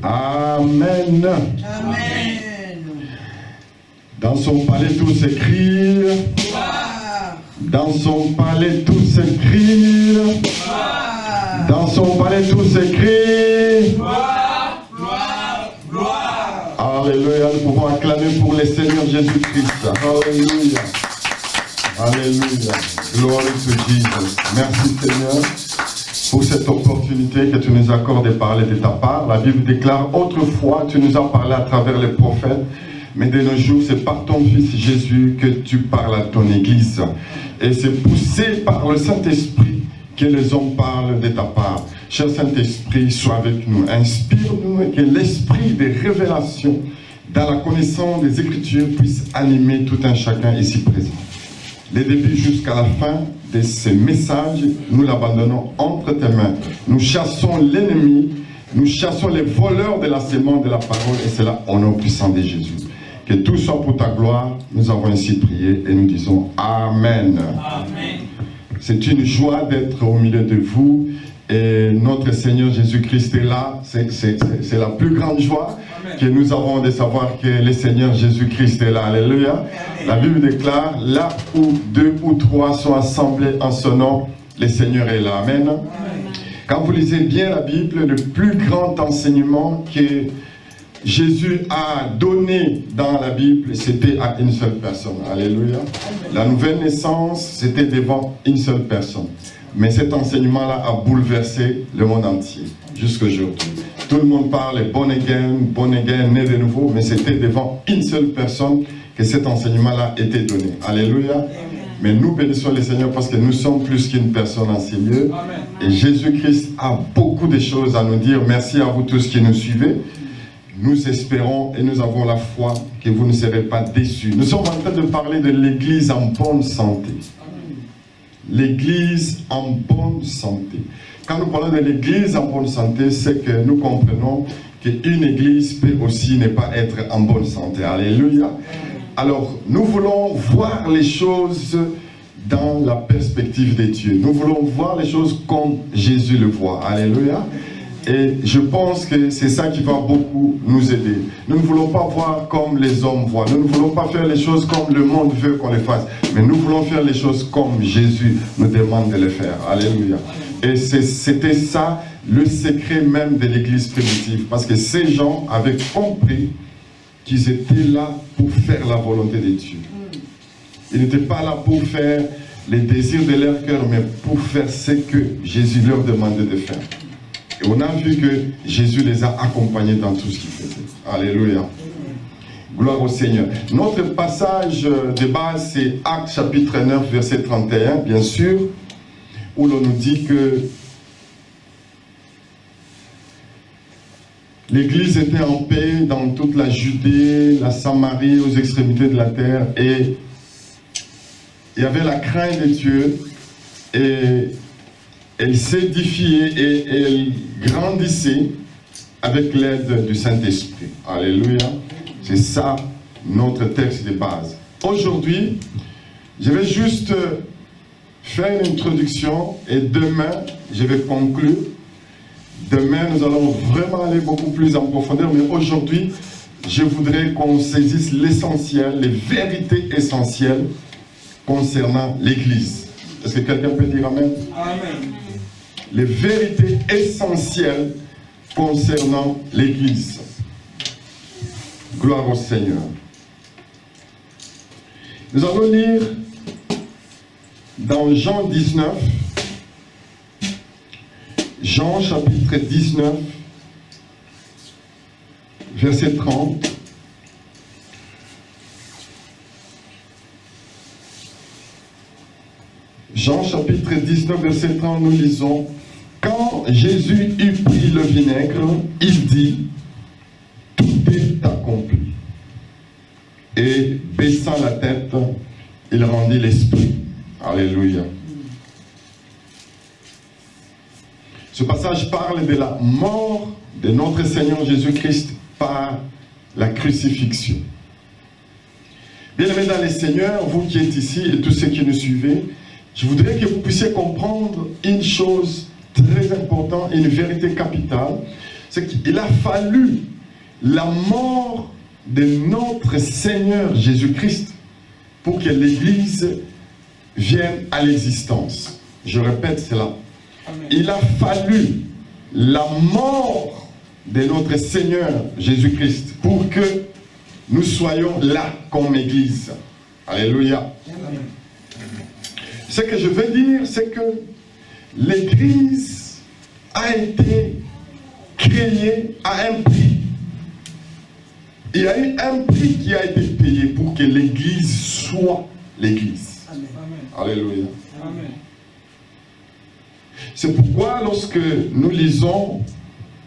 Amen. Amen. Dans son palais tous écrire. Dans son palais tous écrire. Dans son palais tous écrire. Alléluia. Nous pouvons acclamer pour le Seigneur Jésus-Christ. Alléluia. Alléluia. Gloire to Jesus. Merci Seigneur pour cette opportunité que tu nous accordes de parler de ta part. La Bible déclare, autrefois tu nous as parlé à travers les prophètes, mais de nos jours c'est par ton Fils Jésus que tu parles à ton Église. Et c'est poussé par le Saint-Esprit que les hommes parlent de ta part. Cher Saint-Esprit, sois avec nous. Inspire-nous et que l'esprit des révélations dans la connaissance des Écritures puisse animer tout un chacun ici présent. Le début jusqu'à la fin de ces messages, nous l'abandonnons entre tes mains. Nous chassons l'ennemi, nous chassons les voleurs de la sémence de la parole, et c'est là au nom puissant de Jésus. Que tout soit pour ta gloire. Nous avons ainsi prié et nous disons Amen. Amen. C'est une joie d'être au milieu de vous. Et notre Seigneur Jésus-Christ est là. C'est la plus grande joie. Amen. Que nous avons de savoir que le Seigneur Jésus-Christ est là. Alléluia. Amen. La Bible déclare, là où 2 ou 3 sont assemblés en son nom, le Seigneur est là. Amen. Amen. Quand vous lisez bien la Bible, le plus grand enseignement que Jésus a donné dans la Bible, c'était à une seule personne. Alléluia. La nouvelle naissance, c'était devant une seule personne. Mais cet enseignement-là a bouleversé le monde entier, jusqu'aujourd'hui. Tout le monde parle born again, né de nouveau, mais c'était devant une seule personne que cet enseignement-là était donné. Alléluia. Amen. Mais nous bénissons le Seigneur parce que nous sommes plus qu'une personne en ces lieux. Et Jésus-Christ a beaucoup de choses à nous dire. Merci à vous tous qui nous suivez. Nous espérons et nous avons la foi que vous ne serez pas déçus. Nous sommes en train de parler de l'Église en bonne santé. L'Église en bonne santé. Quand nous parlons de l'Église en bonne santé, c'est que nous comprenons qu'une Église peut aussi ne pas être en bonne santé. Alléluia. Alors, nous voulons voir les choses dans la perspective de Dieu. Nous voulons voir les choses comme Jésus le voit. Alléluia. Et je pense que c'est ça qui va beaucoup nous aider. Nous ne voulons pas voir comme les hommes voient. Nous ne voulons pas faire les choses comme le monde veut qu'on les fasse. Mais nous voulons faire les choses comme Jésus nous demande de les faire. Alléluia. Et c'était ça le secret même de l'église primitive. Parce que ces gens avaient compris qu'ils étaient là pour faire la volonté de Dieu. Ils n'étaient pas là pour faire les désirs de leur cœur, mais pour faire ce que Jésus leur demandait de faire. Et on a vu que Jésus les a accompagnés dans tout ce qu'ils faisaient. Alléluia. Gloire au Seigneur. Notre passage de base, c'est Actes chapitre 9, verset 31, bien sûr, où l'on nous dit que l'Église était en paix dans toute la Judée, la Samarie, aux extrémités de la terre, et il y avait la crainte de Dieu, et elle s'édifiait et elle grandissait avec l'aide du Saint-Esprit. Alléluia. C'est ça notre texte de base. Aujourd'hui, je vais juste faire une introduction et demain, je vais conclure. Demain, nous allons vraiment aller beaucoup plus en profondeur, mais aujourd'hui, je voudrais qu'on saisisse l'essentiel, les vérités essentielles concernant l'Église. Est-ce que quelqu'un peut dire Amen? Amen. Les vérités essentielles concernant l'Église. Gloire au Seigneur. Nous allons lire dans Jean 19, Jean chapitre 19, verset 30. Jean chapitre 19, verset 30, nous lisons: quand Jésus eut pris le vinaigre, il dit, tout est accompli. Et baissant la tête, il rendit l'esprit. Alléluia. Ce passage parle de la mort de notre Seigneur Jésus-Christ par la crucifixion. Bien-aimés dans le Seigneur, vous qui êtes ici et tous ceux qui nous suivez, je voudrais que vous puissiez comprendre une chose très importante, une vérité capitale, c'est qu'il a fallu la mort de notre Seigneur Jésus-Christ pour que l'Église vienne à l'existence. Je répète cela. Amen. Il a fallu la mort de notre Seigneur Jésus-Christ pour que nous soyons là comme Église. Alléluia. Amen. Ce que je veux dire, c'est que l'Église a été créée à un prix. Il y a eu un prix qui a été payé pour que l'Église soit l'Église. Amen. Alléluia. Amen. C'est pourquoi lorsque nous lisons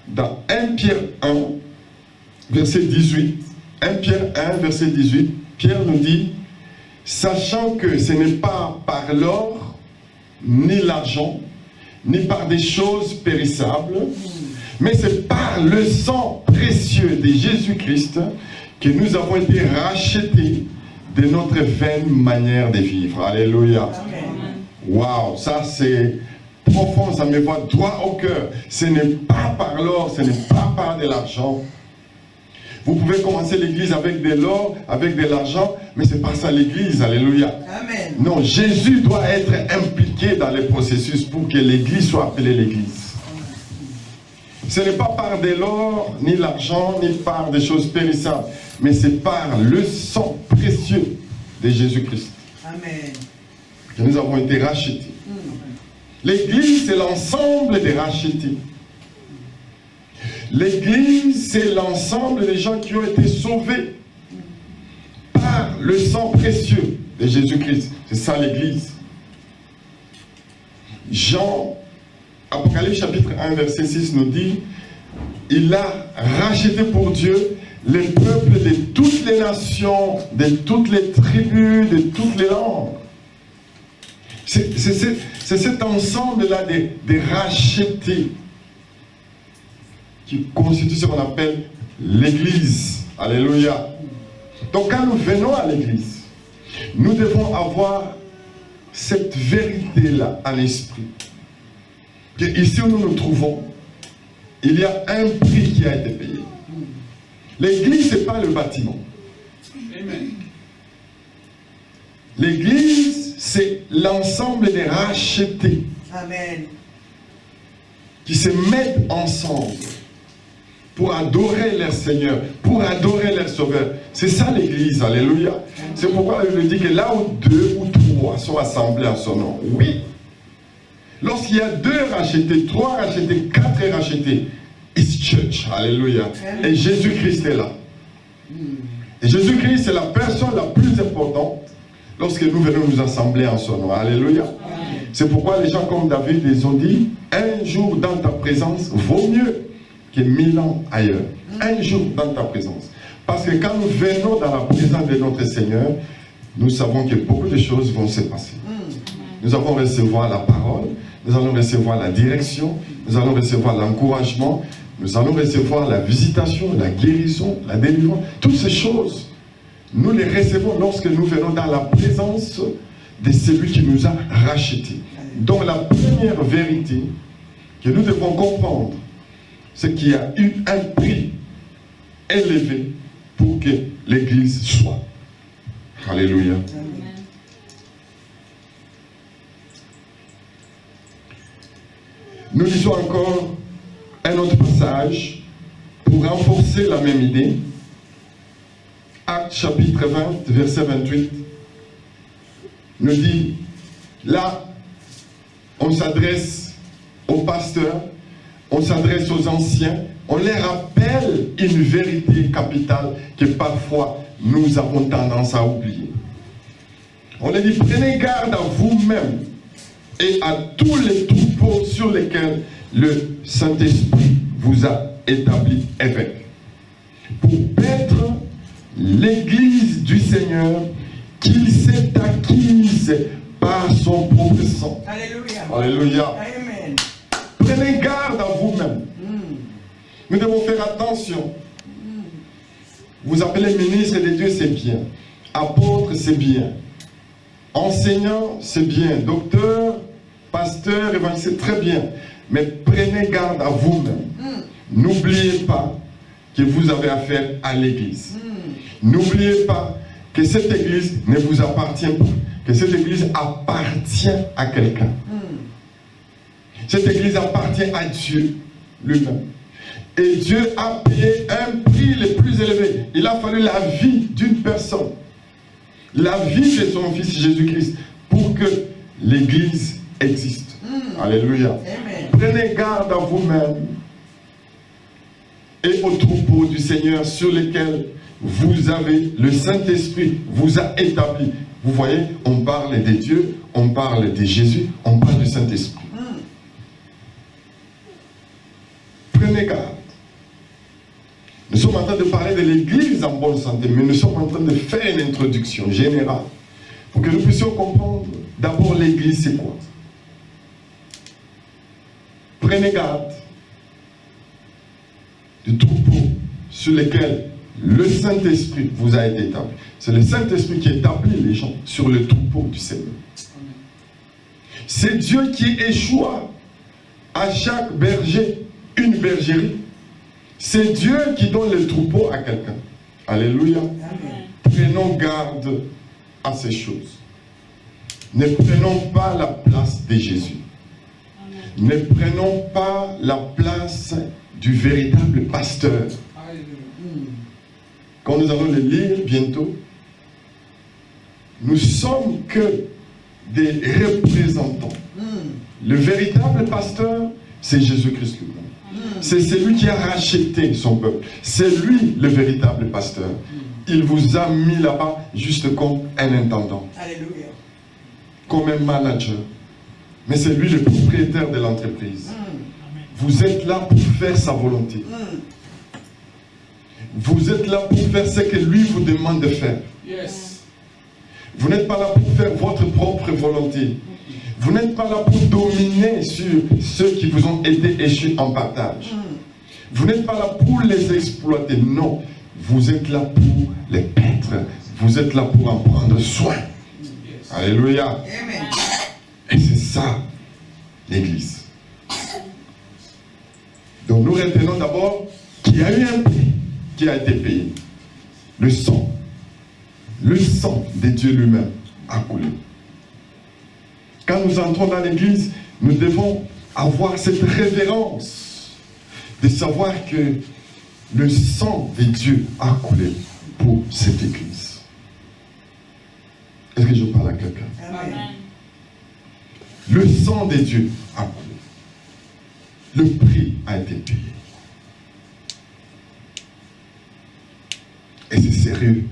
dans 1 Pierre 1, verset 18, 1 Pierre 1, verset 18, Pierre nous dit, sachant que ce n'est pas par l'or, ni l'argent, ni par des choses périssables, mais c'est par le sang précieux de Jésus-Christ que nous avons été rachetés de notre vaine manière de vivre. Alléluia. Waouh, ça c'est profond, ça me va droit au cœur. Ce n'est pas par l'or, ce n'est pas par de l'argent. Vous pouvez commencer l'église avec de l'or, avec de l'argent, mais c'est pas ça l'église. Alléluia. Amen. Non, Jésus doit être impliqué dans le processus pour que l'église soit appelée l'église. Ce n'est pas par de l'or, ni l'argent, ni par des choses périssables, mais c'est par le sang précieux de Jésus-Christ. Amen. Que nous avons été rachetés. L'église, c'est l'ensemble des rachetés. L'église, c'est l'ensemble des gens qui ont été sauvés par le sang précieux de Jésus-Christ. C'est ça l'église. Jean, Apocalypse chapitre 1, verset 6 nous dit, il a racheté pour Dieu les peuples de toutes les nations, de toutes les tribus, de toutes les langues. C'est cet ensemble-là des rachetés qui constitue ce qu'on appelle l'église. Alléluia. Donc quand nous venons à l'église, nous devons avoir cette vérité-là à l'esprit. Que ici où nous nous trouvons, il y a un prix qui a été payé. L'église, ce n'est pas le bâtiment. Amen. L'église, c'est l'ensemble des rachetés. Amen. Qui se mettent ensemble pour adorer leur Seigneur, pour adorer leur Sauveur. C'est ça l'église, alléluia. C'est pourquoi je dis que là où 2 ou 3 sont assemblés en son nom, oui. Lorsqu'il y a 2 rachetés, 3 rachetés, 4 rachetés, it's church, alléluia. Et Jésus-Christ est là. Et Jésus-Christ est la personne la plus importante lorsque nous venons nous assembler en son nom, alléluia. C'est pourquoi les gens comme David, ils ont dit, un jour dans ta présence vaut mieux que 1000 ans ailleurs. Un jour dans ta présence. Parce que quand nous venons dans la présence de notre Seigneur, nous savons que beaucoup de choses vont se passer. Nous allons recevoir la parole, nous allons recevoir la direction, nous allons recevoir l'encouragement, nous allons recevoir la visitation, la guérison, la délivrance. Toutes ces choses, nous les recevons lorsque nous venons dans la présence de celui qui nous a rachetés. Donc la première vérité que nous devons comprendre, c'est qu'il y a eu un prix élevé pour que l'Église soit. Alléluia. Amen. Nous lisons encore un autre passage pour renforcer la même idée. Actes chapitre 20, verset 28, nous dit, là, on s'adresse aux pasteurs, on s'adresse aux anciens, on leur rappelle une vérité capitale que parfois nous avons tendance à oublier. On leur dit, prenez garde à vous-même et à tous les troupeaux sur lesquels le Saint-Esprit vous a établi évêque, pour paître l'Église du Seigneur qu'il s'est acquise par son propre sang. Alléluia. Alléluia. Amen. Prenez garde à vous-même. Nous devons faire attention. Vous appelez ministre de Dieu, c'est bien. Apôtre, c'est bien. Enseignant, c'est bien. Docteur, pasteur, évangéliste, c'est très bien. Mais prenez garde à vous-même. n'oubliez pas que vous avez affaire à l'église. N'oubliez pas que cette église ne vous appartient pas, que cette église appartient à quelqu'un. Cette église appartient à Dieu lui-même. Et Dieu a payé un prix le plus élevé. Il a fallu la vie d'une personne, la vie de son fils Jésus-Christ, pour que l'église existe. Alléluia. Amen. Prenez garde à vous-même et aux troupeaux du Seigneur sur lesquels vous avez, le Saint-Esprit vous a établi. Vous voyez, on parle de Dieu, on parle de Jésus, on parle du Saint-Esprit. Prenez garde. Nous sommes en train de parler de l'église en bonne santé, mais nous sommes en train de faire une introduction générale pour que nous puissions comprendre d'abord l'église c'est quoi. Prenez garde du troupeau sur lesquels le Saint-Esprit vous a été établi. C'est le Saint-Esprit qui établit les gens sur le troupeau du Seigneur. C'est Dieu qui échoue à chaque berger une bergerie. C'est Dieu qui donne le troupeau à quelqu'un. Alléluia. Amen. Prenons garde à ces choses. Ne prenons pas la place de Jésus. Amen. Ne prenons pas la place du véritable pasteur. Quand nous allons le lire bientôt, nous sommes que des représentants. Le véritable pasteur, c'est Jésus-Christ lui-même. C'est celui qui a racheté son peuple. C'est lui le véritable pasteur. Il vous a mis là-bas juste comme un intendant. Alléluia. Comme un manager. Mais c'est lui le propriétaire de l'entreprise. Vous êtes là pour faire sa volonté. Vous êtes là pour faire ce que lui vous demande de faire. Yes. Vous n'êtes pas là pour faire votre propre volonté. Vous n'êtes pas là pour dominer sur ceux qui vous ont été échus en partage. Vous n'êtes pas là pour les exploiter. Non. Vous êtes là pour les paître. Vous êtes là pour en prendre soin. Yes. Alléluia. Amen. Et c'est ça, l'église. Donc nous retenons d'abord qu'il y a eu un prix qui a été payé. Le sang. Le sang de Dieu lui-même a coulé. Quand nous entrons dans l'église, nous devons avoir cette révérence de savoir que le sang de Dieu a coulé pour cette église. Est-ce que je parle à quelqu'un? Amen. Le sang de Dieu a coulé. Le prix a été payé. Et c'est sérieux.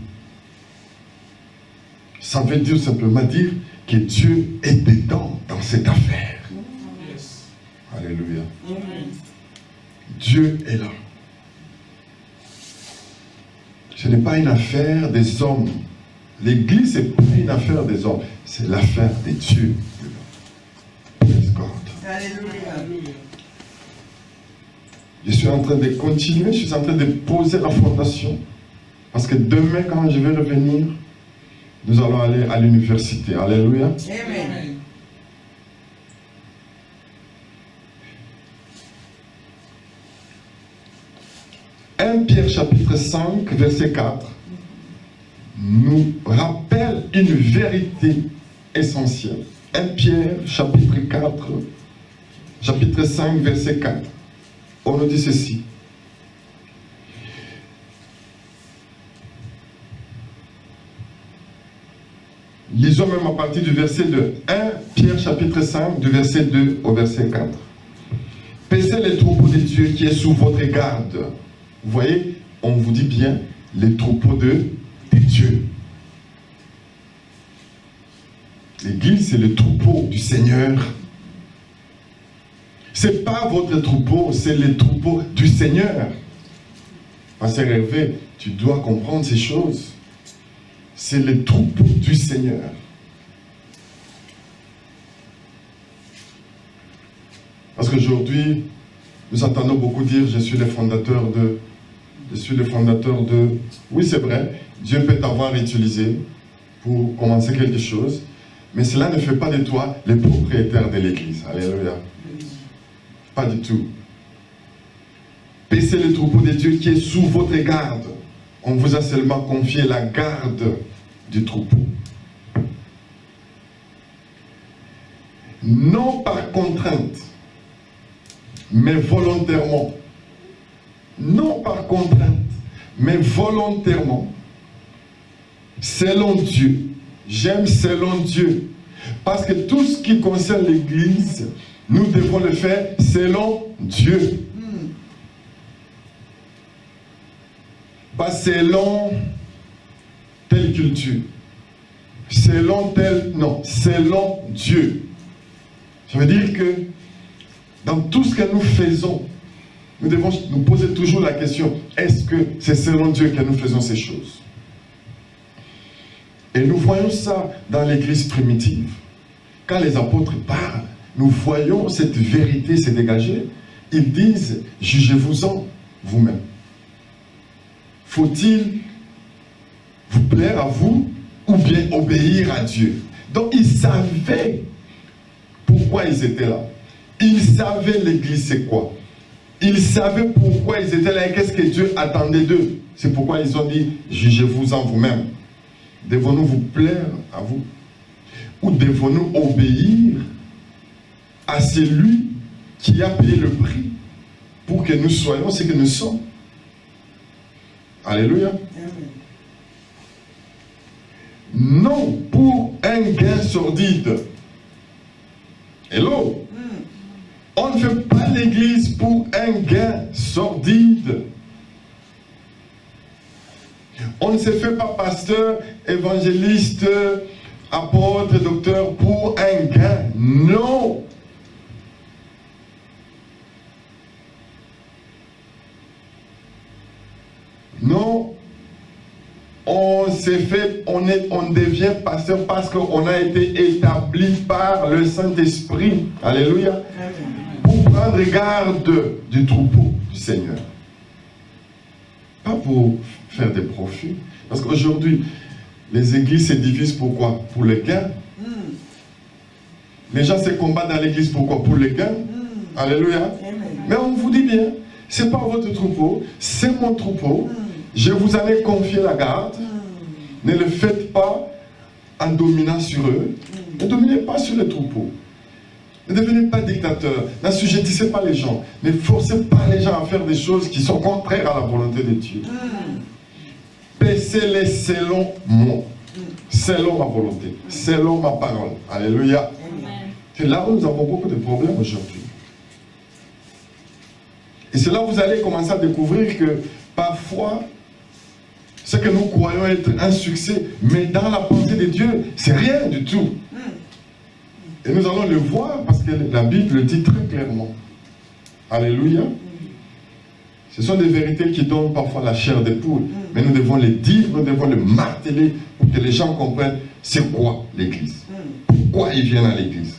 Ça veut dire simplement dire que Dieu est dedans dans cette affaire. Yes. Alléluia. Amen. Dieu est là. Ce n'est pas une affaire des hommes. L'église, ce n'est pas une affaire des hommes. C'est l'affaire de Dieu. Praise God. Alléluia. Je suis en train de continuer, je suis en train de poser la fondation. Parce que demain, quand je vais revenir, nous allons aller à l'université. Alléluia. Amen. 1 Pierre chapitre 5, verset 4, nous rappelle une vérité essentielle. 1 Pierre chapitre 5, verset 4. On nous dit ceci. Lisons même à partir du verset 2. 1 Pierre chapitre 5, du verset 2 au verset 4. Paissez les troupeaux de Dieu qui est sous votre garde. Vous voyez, on vous dit bien, les troupeaux de Dieu. L'église, c'est le troupeau du Seigneur. Ce n'est pas votre troupeau, c'est le troupeau du Seigneur. Pasteur Hervé, tu dois comprendre ces choses. C'est le troupeau du Seigneur. Parce qu'aujourd'hui, nous entendons beaucoup dire, je suis le fondateur de... Oui, c'est vrai, Dieu peut t'avoir utilisé pour commencer quelque chose, mais cela ne fait pas de toi le propriétaire de l'église. Alléluia. Pas du tout. Paissez le troupeau de Dieu qui est sous votre garde. On vous a seulement confié la garde du troupeau. Non par contrainte, mais volontairement. Non par contrainte, mais volontairement. Selon Dieu. J'aime selon Dieu. Parce que tout ce qui concerne l'Église, nous devons le faire selon Dieu. Pas selon telle culture. Selon tel... Non, selon Dieu. Ça veut dire que dans tout ce que nous faisons, nous devons nous poser toujours la question, est-ce que c'est selon Dieu que nous faisons ces choses? Et nous voyons ça dans l'Église primitive. Quand les apôtres parlent, nous voyons cette vérité se dégager. Ils disent, jugez-vous-en vous-même. Faut-il vous plaire à vous ou bien obéir à Dieu? Donc ils savaient pourquoi ils étaient là. Ils savaient l'Église c'est quoi. Ils savaient pourquoi ils étaient là et qu'est-ce que Dieu attendait d'eux. C'est pourquoi ils ont dit, jugez-vous-en vous-même. Devons-nous vous plaire à vous? Ou devons-nous obéir à celui qui a payé le prix pour que nous soyons ce que nous sommes? Alléluia. Non pour un gain sordide. Hello. On ne fait pas l'Église pour un gain sordide. On ne se fait pas pasteur, évangéliste, apôtre, docteur pour un gain. Non. Non. On s'est fait, on devient pasteur parce qu'on a été établi par le Saint-Esprit. Alléluia. Pour prendre garde du troupeau du Seigneur. Pas pour faire des profits. Parce qu'aujourd'hui, les églises se divisent pourquoi? Pour les gains. Les gens se combattent dans l'église pourquoi? Pour les gains. Alléluia. Mais on vous dit bien, c'est pas votre troupeau, c'est mon troupeau. Je vous en ai confié la garde. Ne le faites pas en dominant sur eux. Ne dominez pas sur les troupeaux. Ne devenez pas dictateur. N'assujettissez pas les gens. Ne forcez pas les gens à faire des choses qui sont contraires à la volonté de Dieu. Paissez-les selon moi. Selon ma volonté. Selon ma parole. Alléluia. C'est là où nous avons beaucoup de problèmes aujourd'hui. Et c'est là où vous allez commencer à découvrir que parfois, ce que nous croyons être un succès, mais dans la pensée de Dieu, c'est rien du tout. Et nous allons le voir parce que la Bible le dit très clairement. Alléluia. Ce sont des vérités qui donnent parfois la chair des poules. Mais nous devons les dire, nous devons les marteler pour que les gens comprennent c'est quoi l'Église. Pourquoi ils viennent à l'Église.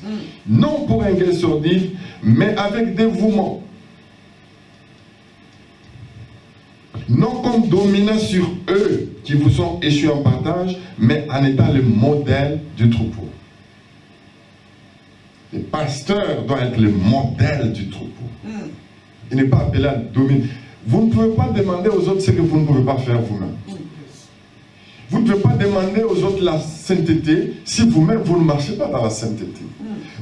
Non pour un gain sordide, mais avec dévouement. Non comme dominant sur eux qui vous sont échus en partage, mais en étant le modèle du troupeau. Le pasteur doit être le modèle du troupeau. Il n'est pas appelé à dominer. Vous ne pouvez pas demander aux autres ce que vous ne pouvez pas faire vous-même. Vous ne pouvez pas demander aux autres la sainteté si vous-même vous ne marchez pas dans la sainteté.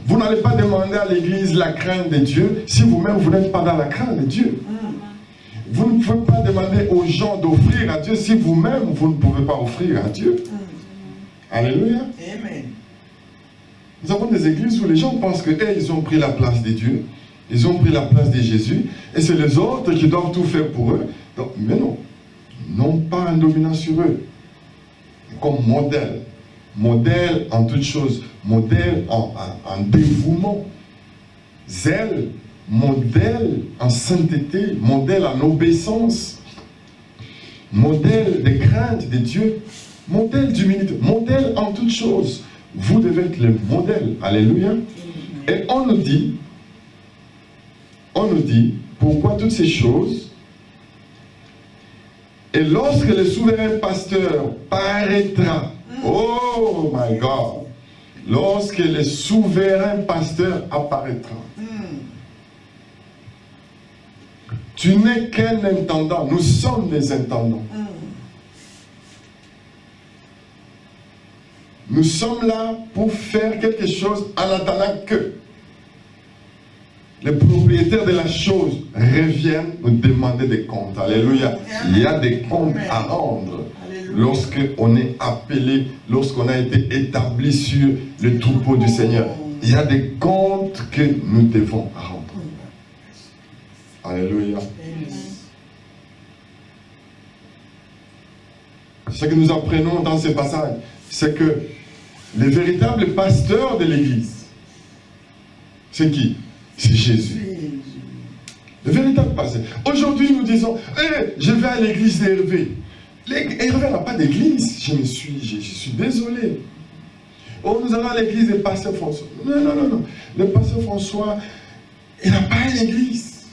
Vous n'allez pas demander à l'Église la crainte de Dieu si vous-même vous n'êtes pas dans la crainte de Dieu. Vous ne pouvez pas demander aux gens d'offrir à Dieu si vous-même vous ne pouvez pas offrir à Dieu. Alléluia. Amen. Nous avons des églises où les gens pensent qu'ils ont pris la place de Dieu, ils ont pris la place de Jésus, et c'est les autres qui doivent tout faire pour eux. Donc, mais non, non pas en dominant sur eux, comme modèle. Modèle en toutes choses, modèle en dévouement, zèle, modèle en sainteté, modèle en obéissance, modèle de crainte de Dieu, modèle d'humilité, modèle en toutes choses. Vous devez être le modèle. Alléluia. Et on nous dit, pourquoi toutes ces choses? Et lorsque le souverain pasteur paraîtra, oh my God, lorsque le souverain pasteur apparaîtra, Tu n'es qu'un intendant. Nous sommes des intendants. Nous sommes là pour faire quelque chose en attendant que les propriétaires de la chose reviennent nous demander des comptes. Alléluia. Il y a des comptes à rendre. Lorsqu'on est appelé, lorsqu'on a été établi sur le troupeau du Seigneur, il y a des comptes que nous devons rendre. Alléluia. Ce que nous apprenons dans ces passages, c'est que le véritable pasteur de l'Église, c'est qui? C'est Jésus. Le véritable pasteur. Aujourd'hui, nous disons, je vais à l'église d'Hervé. Hervé n'a pas d'église. Je suis désolé. Oh, nous allons à l'église du pasteur François. Non. Le pasteur François, il n'a pas une église.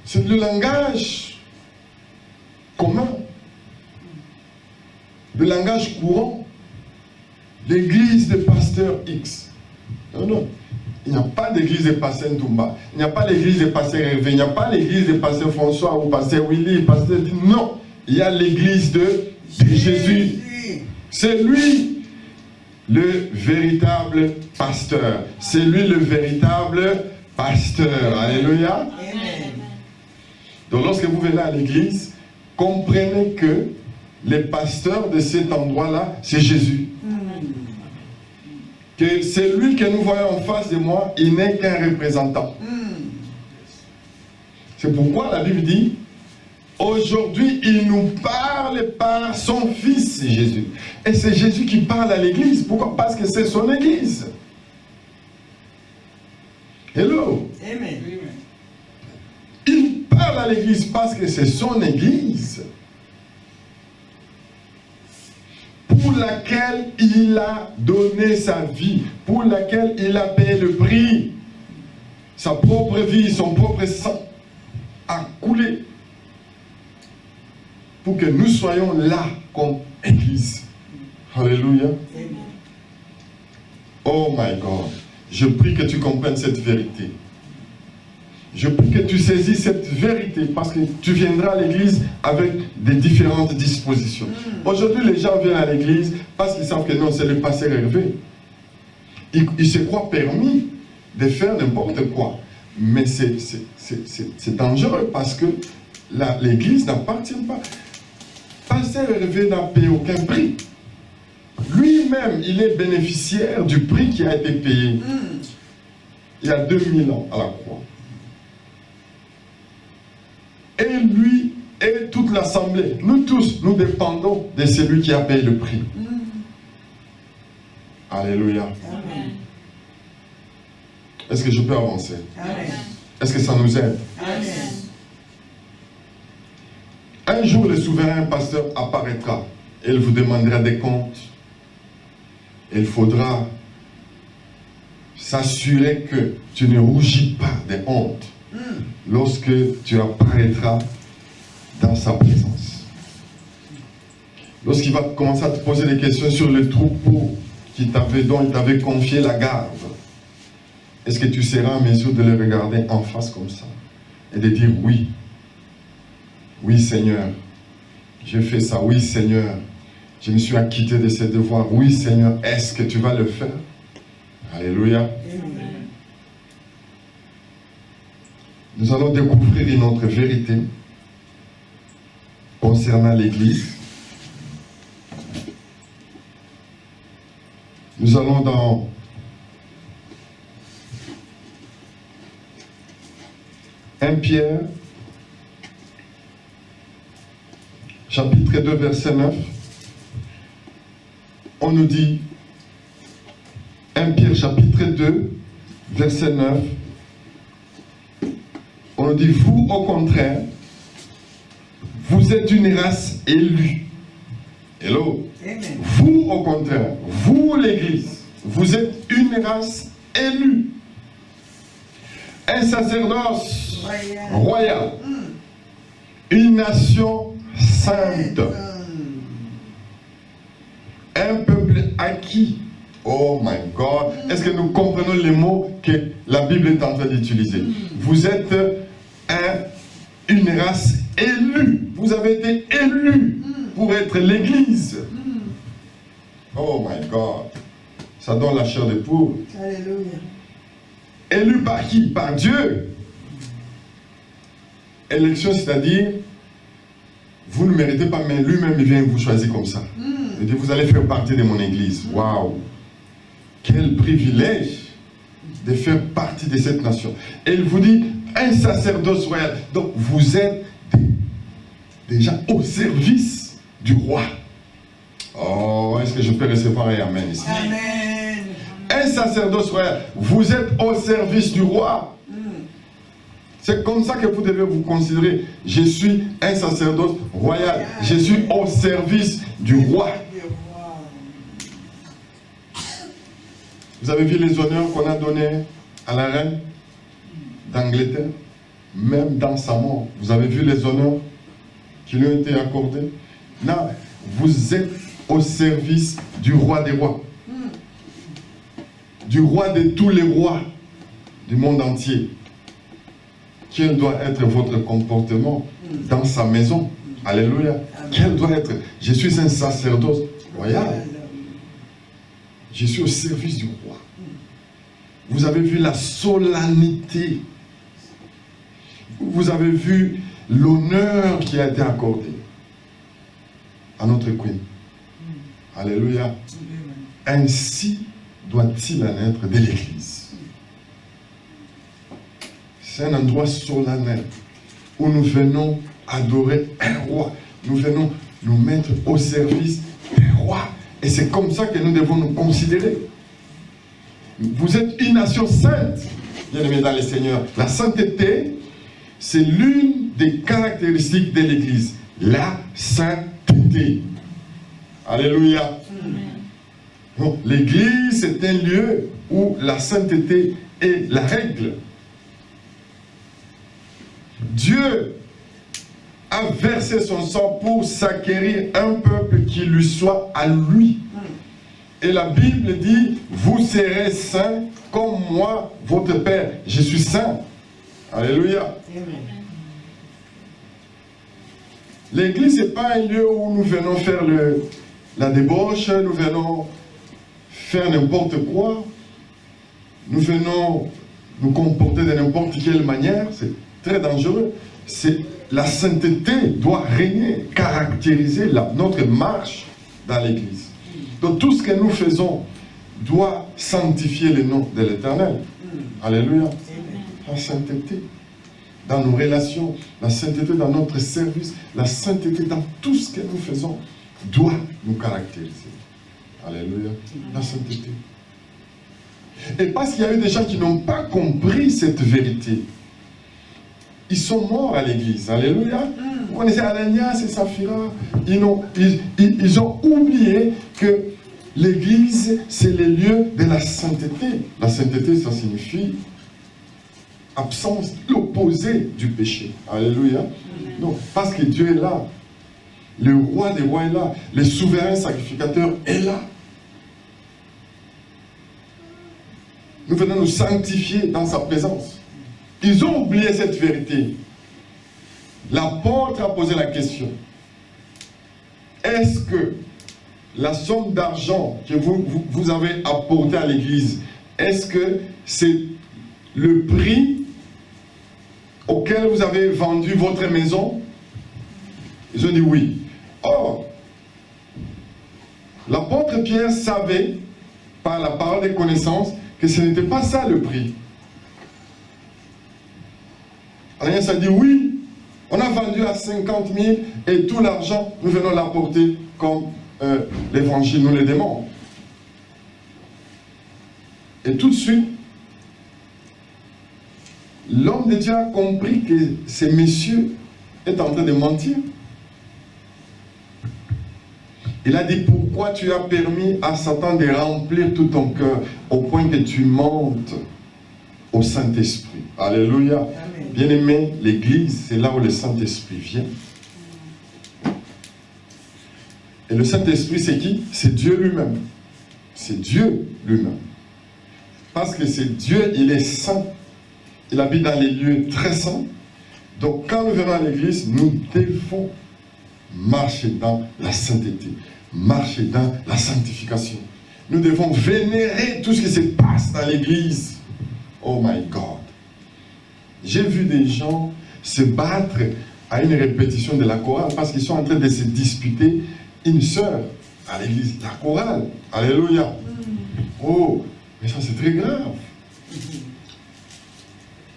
C'est le langage commun. Le langage courant. L'église de pasteur X. Non. Il n'y a pas d'église de pasteur Ntoumba. Il n'y a pas l'église de pasteur Hervé. Il n'y a pas l'église de pasteur François ou pasteur Willy. Non. Il y a l'église de Jésus. C'est lui le véritable pasteur. C'est lui le véritable pasteur. Alléluia. Amen. Donc lorsque vous venez à l'église, comprenez que le pasteur de cet endroit-là, c'est Jésus. Que c'est lui que nous voyons en face de moi, il n'est qu'un représentant. C'est pourquoi la Bible dit, aujourd'hui, il nous parle par son Fils Jésus. Et c'est Jésus qui parle à l'église. Pourquoi? Parce que c'est son église. Hello. Amen. Il parle à l'église parce que c'est son église. Pour laquelle il a donné sa vie, pour laquelle il a payé le prix. Sa propre vie, son propre sang a coulé pour que nous soyons là comme église. Alléluia. Oh my God. Je prie que tu comprennes cette vérité. Je prie que tu saisis cette vérité parce que tu viendras à l'église avec des différentes dispositions. Aujourd'hui, les gens viennent à l'église parce qu'ils savent que non, c'est le pasteur Hervé. Ils se croient permis de faire n'importe quoi. Mais c'est dangereux parce que l'église n'appartient pas. Pasteur Hervé n'a payé aucun prix. Lui-même, il est bénéficiaire du prix qui a été payé il y a 2000 ans à la croix. Et lui et toute l'assemblée, nous tous, nous dépendons de celui qui a payé le prix. Alléluia. Est-ce que je peux avancer? Est-ce que ça nous aide? Amen. Un jour, le souverain pasteur apparaîtra et il vous demandera des comptes. Il faudra s'assurer que tu ne rougis pas de honte lorsque tu apparaîtras dans sa présence. Lorsqu'il va commencer à te poser des questions sur le troupeau dont il t'avait confié la garde, est-ce que tu seras en mesure de le regarder en face comme ça et de dire oui? Oui Seigneur, j'ai fait ça. Oui Seigneur, je me suis acquitté de ces devoirs. Oui Seigneur, est-ce que tu vas le faire? Alléluia. Nous allons découvrir une autre vérité concernant l'Église. Nous allons dans Pierre, chapitre 2, verset 9. On nous dit, 1 Pierre, chapitre 2, verset 9. On nous dit, vous, au contraire, vous êtes une race élue. Hello. Amen. Vous, au contraire, vous, l'Église, vous êtes une race élue. Un sacerdoce royal. Une nation sainte. Un peuple acquis Oh my God. Est-ce que nous comprenons les mots que la Bible est en train d'utiliser? Vous êtes une race élue. Vous avez été élus pour être l'Église. Oh my God. Ça donne la chair de poule. Alléluia. Élu par qui? Par Dieu. Élection, c'est-à-dire, vous ne méritez pas, mais lui-même, il vient vous choisir comme ça. Il dit, vous allez faire partie de mon Église. Waouh! Quel privilège de faire partie de cette nation. Et il vous dit, un sacerdoce royal. Donc, vous êtes déjà au service du roi. Oh, est-ce que je peux recevoir un amen ici? Amen. Un sacerdoce royal. Vous êtes au service du roi. C'est comme ça que vous devez vous considérer. Je suis un sacerdoce royal. Je suis au service du roi. Vous avez vu les honneurs qu'on a donnés à la reine d'Angleterre? Même dans sa mort. Vous avez vu les honneurs qui lui ont été accordés? Non, vous êtes au service du roi des rois. Du roi de tous les rois du monde entier. Quel doit être votre comportement dans sa maison? Alléluia. Quel doit être? Je suis un sacerdoce royal. Je suis au service du roi. Vous avez vu la solennité. Vous avez vu l'honneur qui a été accordé à notre Queen. Alléluia. Ainsi doit-il en être de l'Église. C'est un endroit solennel où nous venons adorer un roi. Nous venons nous mettre au service d'un roi. Et c'est comme ça que nous devons nous considérer. Vous êtes une nation sainte, bien-aimés dans le Seigneur. La sainteté, c'est l'une des caractéristiques de l'Église. La sainteté. Alléluia. L'Église est un lieu où la sainteté est la règle. Dieu a versé son sang pour s'acquérir un peuple qui lui soit à lui. Et la Bible dit, vous serez saints comme moi, votre Père. Je suis saint. Alléluia. L'église, ce n'est pas un lieu où nous venons faire la débauche, nous venons faire n'importe quoi. Nous venons nous comporter de n'importe quelle manière. C'est très dangereux. La sainteté doit régner, caractériser notre marche dans l'église. Donc tout ce que nous faisons doit sanctifier le nom de l'Éternel. Alléluia. La sainteté dans nos relations, la sainteté dans notre service, la sainteté dans tout ce que nous faisons doit nous caractériser. Alléluia. La sainteté. Et parce qu'il y a eu des gens qui n'ont pas compris cette vérité, ils sont morts à l'église. Alléluia. Vous connaissez Ananias et Saphira. Ils ont oublié que l'église, c'est le lieu de la sainteté. La sainteté, ça signifie absence, l'opposé du péché. Alléluia. Donc, parce que Dieu est là. Le roi des rois est là. Le souverain sacrificateur est là. Nous venons nous sanctifier dans sa présence. Ils ont oublié cette vérité. L'apôtre a posé la question. Est-ce que la somme d'argent que vous avez apportée à l'église, est-ce que c'est le prix auquel vous avez vendu votre maison? Ils ont dit oui. Or, l'apôtre Pierre savait, par la parole des connaissances, que ce n'était pas ça le prix. Ananias a dit oui, on a vendu à 50 000 et tout l'argent, nous venons l'apporter comme l'évangile nous le demande. Et tout de suite, l'homme de Dieu a compris que ces messieurs est en train de mentir. Il a dit, pourquoi tu as permis à Satan de remplir tout ton cœur au point que tu montes au Saint-Esprit. Alléluia. Bien-aimé, l'église, c'est là où le Saint-Esprit vient. Et le Saint-Esprit, c'est qui? C'est Dieu lui-même. c'est Dieu lui-même. Parce que c'est Dieu, il est saint. Il habite dans les lieux très saints. Donc quand nous venons à l'église, nous devons marcher dans la sainteté, marcher dans la sanctification. Nous devons vénérer tout ce qui se passe dans l'église. Oh my God. J'ai vu des gens se battre à une répétition de la chorale parce qu'ils sont en train de se disputer une sœur à l'église. La chorale. Alléluia. Oh, mais ça c'est très grave.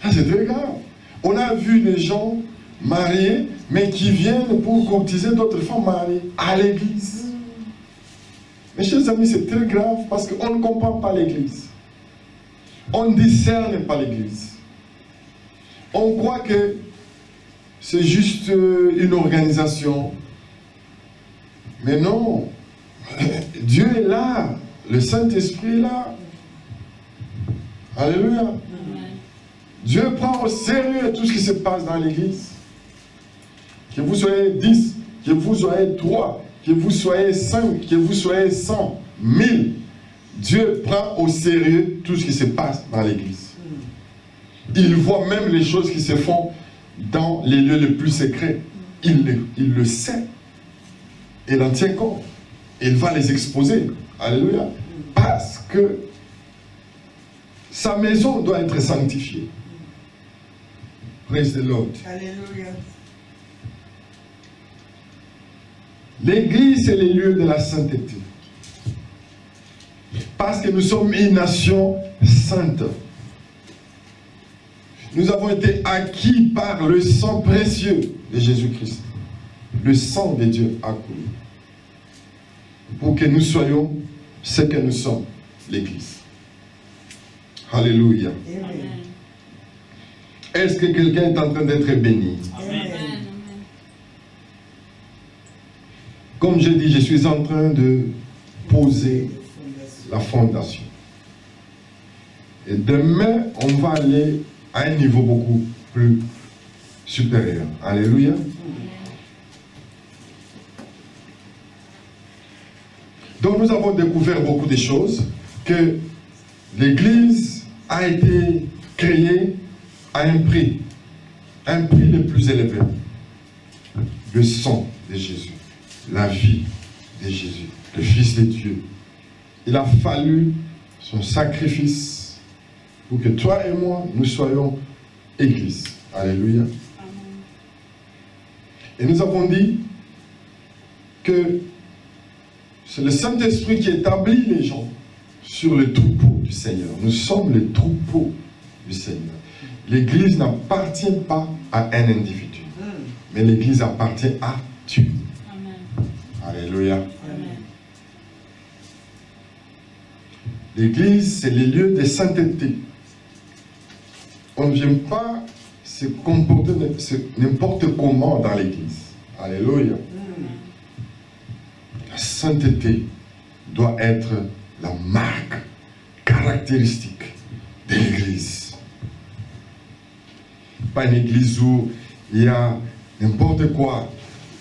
Ça c'est très grave. On a vu des gens mariés, mais qui viennent pour courtiser d'autres femmes mariées à l'église. Mes chers amis, c'est très grave parce qu'on ne comprend pas l'église. On ne discerne pas l'église. On croit que c'est juste une organisation. Mais non. Dieu est là. Le Saint-Esprit est là. Alléluia. Amen. Dieu prend au sérieux tout ce qui se passe dans l'église. Que vous soyez 10, que vous soyez 3, que vous soyez 5, que vous soyez 100, 1000. Dieu prend au sérieux tout ce qui se passe dans l'église. Il voit même les choses qui se font dans les lieux les plus secrets. Il le sait. Il en tient compte. Il va les exposer. Alléluia. Parce que sa maison doit être sanctifiée. Praise the Lord. Alléluia. L'église, c'est les lieux de la sainteté. Parce que nous sommes une nation sainte. Nous avons été acquis par le sang précieux de Jésus-Christ. Le sang de Dieu a coulé. Pour que nous soyons ce que nous sommes, l'Église. Alléluia. Amen. Est-ce que quelqu'un est en train d'être béni? Amen. Comme je dis, je suis en train de poser la fondation. Et demain, on va aller à un niveau beaucoup plus supérieur. Alléluia. Donc nous avons découvert beaucoup de choses, que l'Église a été créée à un prix le plus élevé. Le sang de Jésus, la vie de Jésus, le Fils de Dieu. Il a fallu son sacrifice pour que toi et moi, nous soyons Église. Alléluia. Amen. Et nous avons dit que c'est le Saint-Esprit qui établit les gens sur le troupeau du Seigneur. Nous sommes le troupeau du Seigneur. L'Église n'appartient pas à un individu, mais l'Église appartient à Dieu. Amen. Alléluia. Amen. L'Église, c'est le lieu de sainteté. On ne vient pas se comporter n'importe comment dans l'Église. Alléluia. La sainteté doit être la marque caractéristique de l'Église. Pas une église où il y a n'importe quoi.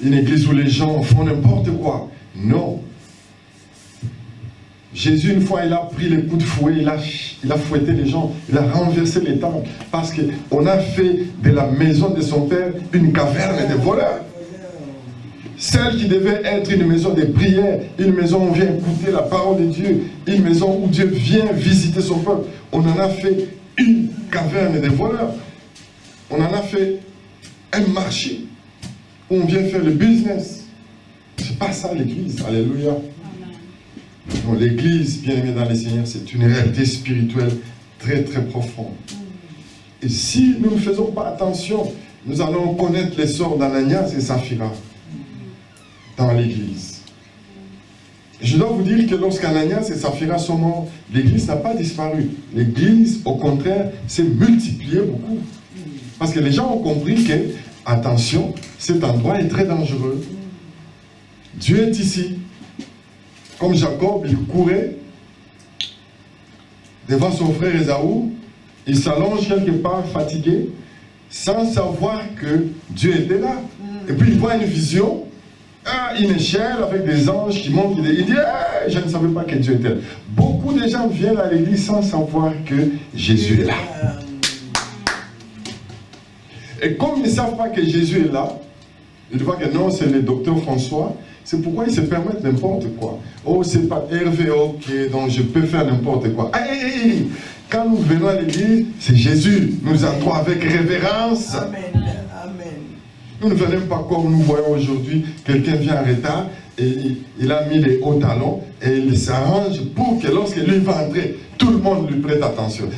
Une église où les gens font n'importe quoi. Non. Jésus, une fois, il a pris les coups de fouet, il a fouetté les gens, il a renversé les temples, parce qu'on a fait de la maison de son père une caverne de voleurs. Celle qui devait être une maison de prière, une maison où on vient écouter la parole de Dieu, une maison où Dieu vient visiter son peuple. On en a fait une caverne de voleurs. On en a fait un marché où on vient faire le business. C'est pas ça l'église. Alléluia. Donc l'église, bien aimée dans le Seigneur, c'est une réalité spirituelle très très profonde. Et si nous ne faisons pas attention, nous allons connaître les sorts d'Ananias et Saphira dans l'église. Je dois vous dire que lorsqu'Ananias et Saphira sont morts, l'église n'a pas disparu. L'église, au contraire, s'est multipliée beaucoup. Parce que les gens ont compris que, attention, cet endroit est très dangereux. Dieu est ici. Comme Jacob, il courait devant son frère Ésaü, il s'allonge quelque part fatigué, sans savoir que Dieu était là. Et puis il voit une vision, une échelle avec des anges qui montent. Il dit, hey, je ne savais pas que Dieu était là. Beaucoup de gens viennent à l'église sans savoir que Jésus est là. Et comme ils ne savent pas que Jésus est là, ils voient que non, c'est le docteur François. C'est pourquoi ils se permettent n'importe quoi. Oh, c'est pas Hervé, ok, donc je peux faire n'importe quoi. Hey, quand nous venons à l'église, c'est Jésus. Nous entrons avec révérence. Amen. Amen. Nous ne venons pas comme nous voyons aujourd'hui. Quelqu'un vient en retard et il a mis les hauts talons et il s'arrange pour que lorsque lui va entrer, tout le monde lui prête attention.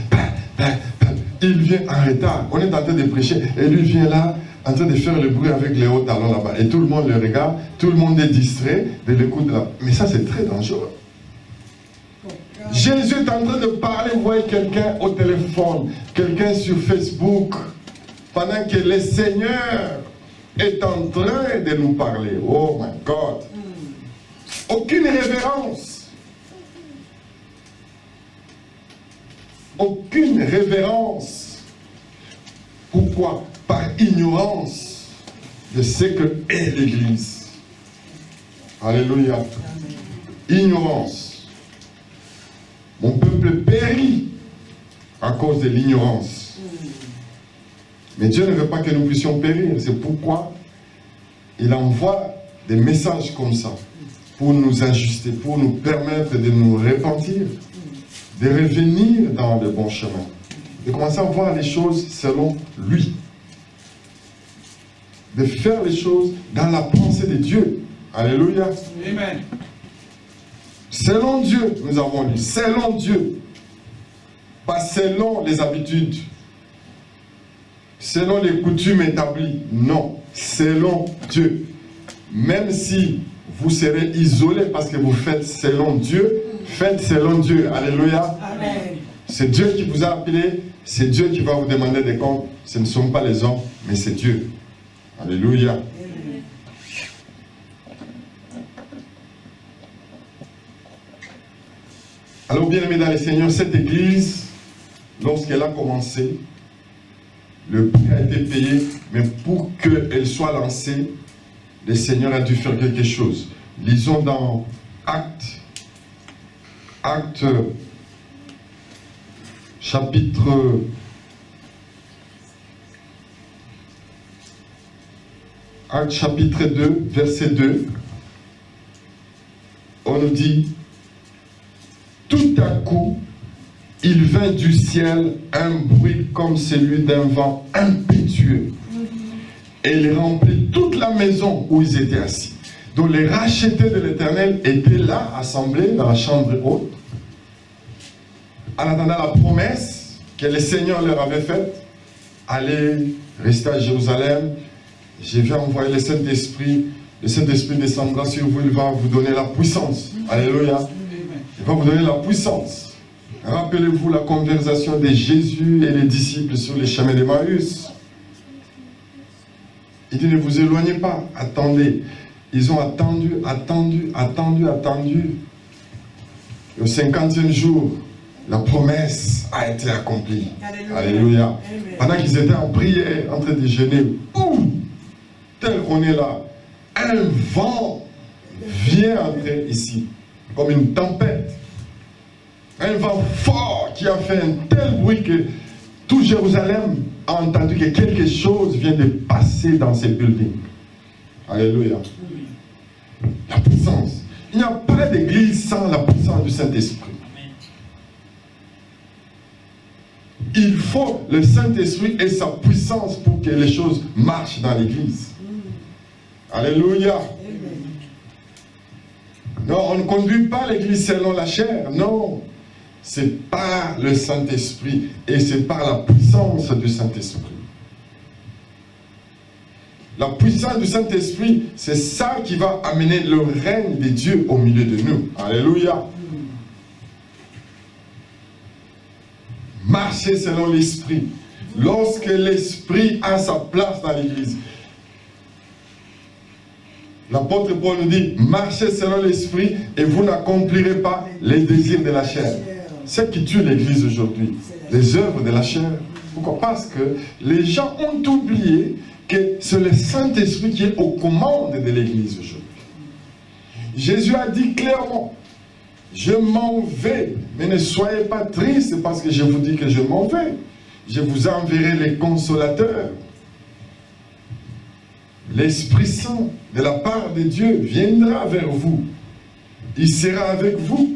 Il vient en retard. On est en train de prêcher et lui vient là en train de faire le bruit avec les hauts talons là-bas. Et tout le monde le regarde, tout le monde est distrait de l'écoute là. Mais ça, c'est très dangereux. Jésus est en train de parler, vous voyez quelqu'un au téléphone, quelqu'un sur Facebook, pendant que le Seigneur est en train de nous parler. Oh my God! Aucune révérence. Aucune révérence. Pourquoi? Par ignorance de ce que est l'Église. Alléluia. Ignorance. Mon peuple périt à cause de l'ignorance. Mais Dieu ne veut pas que nous puissions périr. C'est pourquoi il envoie des messages comme ça pour nous ajuster, pour nous permettre de nous repentir, de revenir dans le bon chemin, de commencer à voir les choses selon lui, de faire les choses dans la pensée de Dieu. Alléluia. Amen. Selon Dieu, nous avons dit, selon Dieu, pas selon les habitudes, selon les coutumes établies, non, selon Dieu. Même si vous serez isolé parce que vous faites selon Dieu, faites selon Dieu. Alléluia. Amen. C'est Dieu qui vous a appelé, c'est Dieu qui va vous demander des comptes. Ce ne sont pas les hommes, mais c'est Dieu. Alléluia. Amen. Alors, bien-aimés dans le Seigneur, cette église, lorsqu'elle a commencé, le prix a été payé, mais pour qu'elle soit lancée, le Seigneur a dû faire quelque chose. Lisons dans Actes chapitre 2, verset 2. On nous dit, tout à coup, il vint du ciel un bruit comme celui d'un vent impétueux. Et il remplit toute la maison où ils étaient assis. Donc les rachetés de l'Éternel étaient là, assemblés dans la chambre haute, en attendant la promesse que le Seigneur leur avait faite. Allez, restez à Jérusalem, je vais envoyer le Saint-Esprit descendra sur vous, il va vous donner la puissance. Alléluia. Il va vous donner la puissance. Rappelez-vous la conversation de Jésus et les disciples sur les chemins d'Emmaüs. Il dit, ne vous éloignez pas, attendez. Ils ont attendu. Et au 50e jour, la promesse a été accomplie. Alléluia. Alléluia. Pendant qu'ils étaient en prière, en train de jeûner, tel qu'on est là, un vent vient entrer ici, comme une tempête. Un vent fort qui a fait un tel bruit que tout Jérusalem a entendu que quelque chose vient de passer dans ces buildings. Alléluia. La puissance. Il n'y a pas d'église sans la puissance du Saint-Esprit. Il faut le Saint-Esprit et sa puissance pour que les choses marchent dans l'église. Alléluia. Non, on ne conduit pas l'église selon la chair. Non. C'est par le Saint-Esprit et c'est par la puissance du Saint-Esprit. La puissance du Saint-Esprit, c'est ça qui va amener le règne de Dieu au milieu de nous. Alléluia. Marcher selon l'Esprit. Lorsque l'Esprit a sa place dans l'Église. L'apôtre Paul nous dit, marchez selon l'Esprit et vous n'accomplirez pas les désirs de la chair. Ce qui tue l'Église aujourd'hui, les œuvres de la chair. Pourquoi? Parce que les gens ont oublié que c'est le Saint-Esprit qui est aux commandes de l'Église aujourd'hui. Jésus a dit clairement, je m'en vais, mais ne soyez pas tristes parce que je vous dis que je m'en vais. Je vous enverrai les consolateurs. L'Esprit Saint de la part de Dieu viendra vers vous. Il sera avec vous.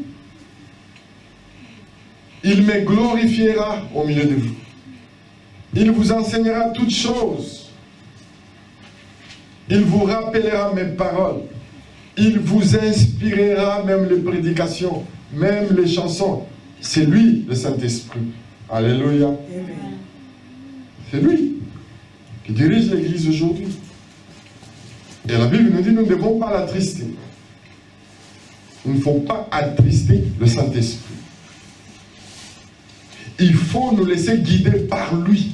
Il me glorifiera au milieu de vous. Il vous enseignera toutes choses. Il vous rappellera mes paroles. Il vous inspirera même les prédications, même les chansons. C'est lui, le Saint-Esprit. Alléluia. C'est lui qui dirige l'Église aujourd'hui. Et la Bible nous dit, nous ne devons pas l'attrister. Il ne faut pas attrister le Saint-Esprit. Il faut nous laisser guider par lui.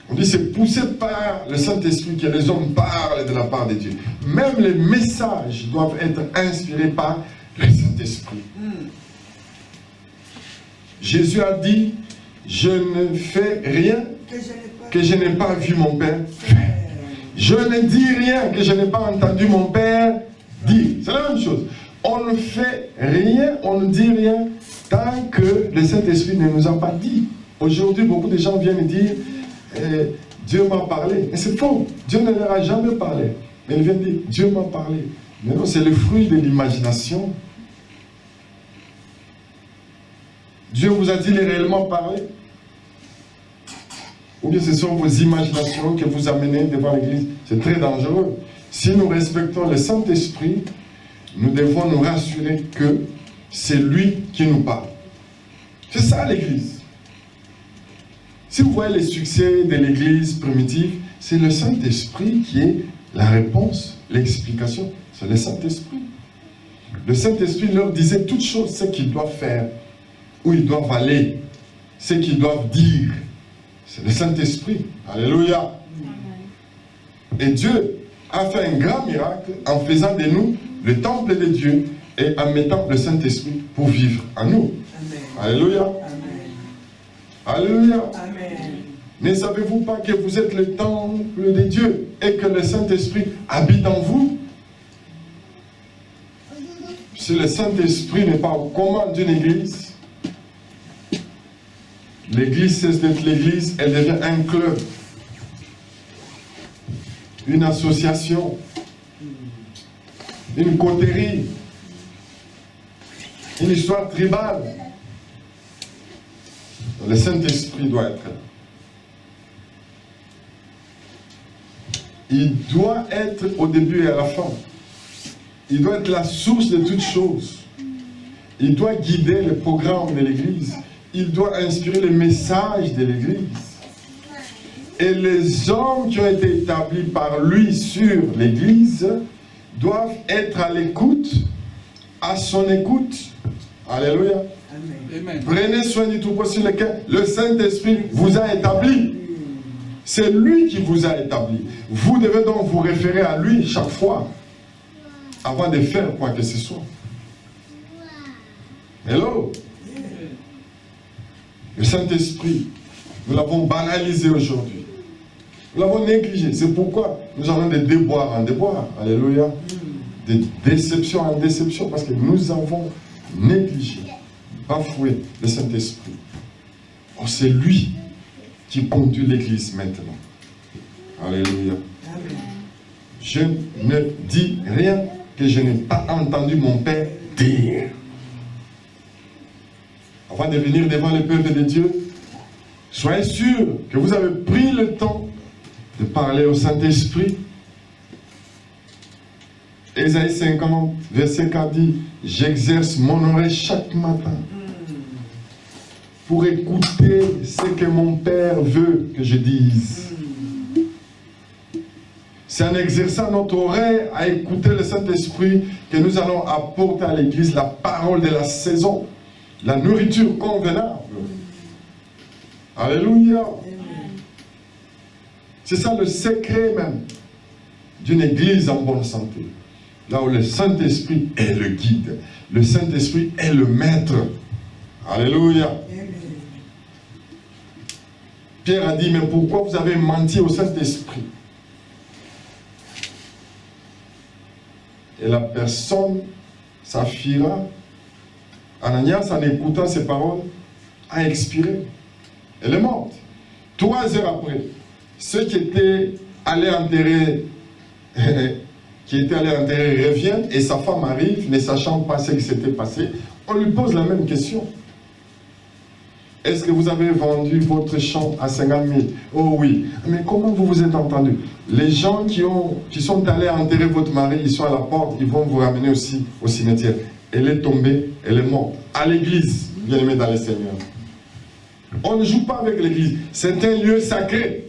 On dit c'est poussé par le Saint-Esprit que les hommes parlent de la part de Dieu. Même les messages doivent être inspirés par le Saint-Esprit. Jésus a dit, je ne fais rien que je n'ai pas vu mon Père faire. Je ne dis rien que je n'ai pas entendu mon Père dire. C'est la même chose. On ne fait rien, on ne dit rien tant que le Saint-Esprit ne nous a pas dit. Aujourd'hui, beaucoup de gens viennent dire Dieu m'a parlé. Et c'est faux. Dieu ne leur a jamais parlé. Mais ils viennent dire Dieu m'a parlé. Mais non, c'est le fruit de l'imagination. Dieu vous a-t-il réellement parlé? Ou bien ce sont vos imaginations que vous amenez devant l'Église? C'est très dangereux. Si nous respectons le Saint-Esprit, nous devons nous rassurer que c'est lui qui nous parle. C'est ça l'Église. Si vous voyez les succès de l'Église primitive, c'est le Saint-Esprit qui est la réponse, l'explication. C'est le Saint-Esprit. Le Saint-Esprit leur disait toutes choses, ce qu'ils doivent faire, où ils doivent aller, ce qu'ils doivent dire. C'est le Saint-Esprit. Alléluia. Et Dieu a fait un grand miracle en faisant de nous le temple de Dieu et en mettant le Saint-Esprit pour vivre en nous. Amen. Alléluia. Amen. Alléluia. Amen. Ne savez-vous pas que vous êtes le temple de Dieu et que le Saint-Esprit habite en vous? Si le Saint-Esprit n'est pas aux commandes d'une église, l'église cesse d'être l'église, elle devient un club, une association, une coterie, une histoire tribale. Le Saint-Esprit doit être là. Il doit être au début et à la fin. Il doit être la source de toutes choses. Il doit guider le programme de l'Église. Il doit inspirer les messages de l'Église. Et les hommes qui ont été établis par lui sur l'Église doivent être à l'écoute, à son écoute. Alléluia. Amen. Prenez soin du troupeau sur lequel le Saint-Esprit vous a établi. C'est lui qui vous a établi. Vous devez donc vous référer à lui chaque fois avant de faire quoi que ce soit. Hello. Le Saint-Esprit, nous l'avons banalisé aujourd'hui. Nous l'avons négligé. C'est pourquoi nous avons des déboires en déboires. Alléluia. Des déceptions en déceptions. Parce que nous avons négligé, bafoué le Saint-Esprit. Oh, c'est lui qui conduit l'Église maintenant. Alléluia. Je ne dis rien que je n'ai pas entendu mon Père dire. Avant de venir devant le peuple de Dieu, soyez sûrs que vous avez pris le temps de parler au Saint-Esprit. Ésaïe 50, verset 4 dit, j'exerce mon oreille chaque matin pour écouter ce que mon Père veut que je dise. C'est en exerçant notre oreille à écouter le Saint-Esprit que nous allons apporter à l'Église la parole de la saison, la nourriture convenable. Alléluia. C'est ça le secret même d'une Église en bonne santé. Là où le Saint-Esprit est le guide, le Saint-Esprit est le maître. Alléluia. Pierre a dit, mais pourquoi vous avez menti au Saint-Esprit? Et la personne, Saphira, Ananias, en écoutant ces paroles, a expiré. Elle est morte. 3 heures après, ceux qui étaient allés enterrer, reviennent et sa femme arrive, ne sachant pas ce qui s'était passé. On lui pose la même question. Est-ce que vous avez vendu votre champ à 50 000? Oh oui. Mais comment vous vous êtes entendu? Les gens qui sont allés enterrer votre mari, ils sont à la porte, ils vont vous ramener aussi au cimetière. Elle est tombée, elle est morte. À l'église, bien-aimés dans le Seigneur. On ne joue pas avec l'église. C'est un lieu sacré.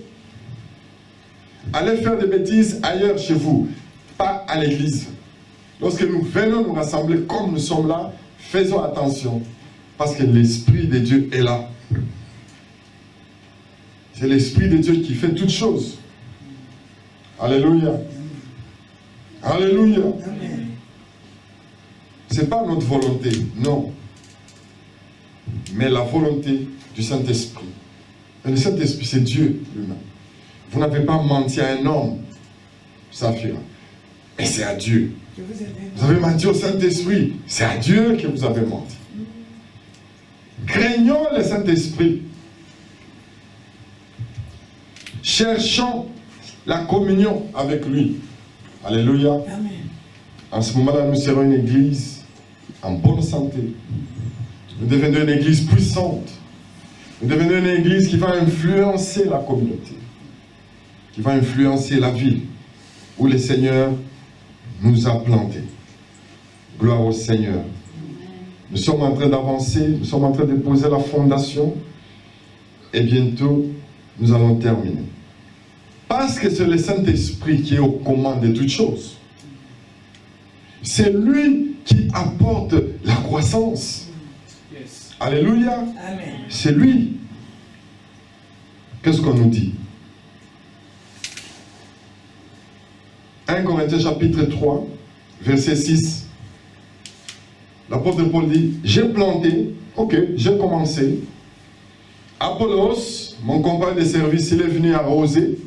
Allez faire des bêtises ailleurs chez vous, pas à l'église. Lorsque nous venons nous rassembler comme nous sommes là, faisons attention. Parce que l'Esprit de Dieu est là. C'est l'Esprit de Dieu qui fait toutes choses. Alléluia. Alléluia. Ce n'est pas notre volonté, non. Mais la volonté du Saint-Esprit. Et le Saint-Esprit, c'est Dieu lui-même. Vous n'avez pas menti à un homme, Saphira. Et c'est à Dieu. Vous avez menti au Saint-Esprit. C'est à Dieu que vous avez menti. Craignons le Saint-Esprit. Cherchons la communion avec lui. Alléluia. Amen. En ce moment-là, nous serons une église en bonne santé. Nous devenons une église puissante. Nous devenons une église qui va influencer la communauté. Qui va influencer la ville où le Seigneur nous a plantés. Gloire au Seigneur. Nous sommes en train d'avancer, nous sommes en train de poser la fondation et bientôt nous allons terminer. Parce que c'est le Saint-Esprit qui est aux commandes de toutes choses. C'est lui qui apporte la croissance. Yes. Alléluia. Amen. C'est lui. Qu'est-ce qu'on nous dit? 1 Corinthiens chapitre 3, verset 6. L'apôtre Paul dit, j'ai planté, ok, j'ai commencé. Apollos, mon compagnon de service, il est venu arroser.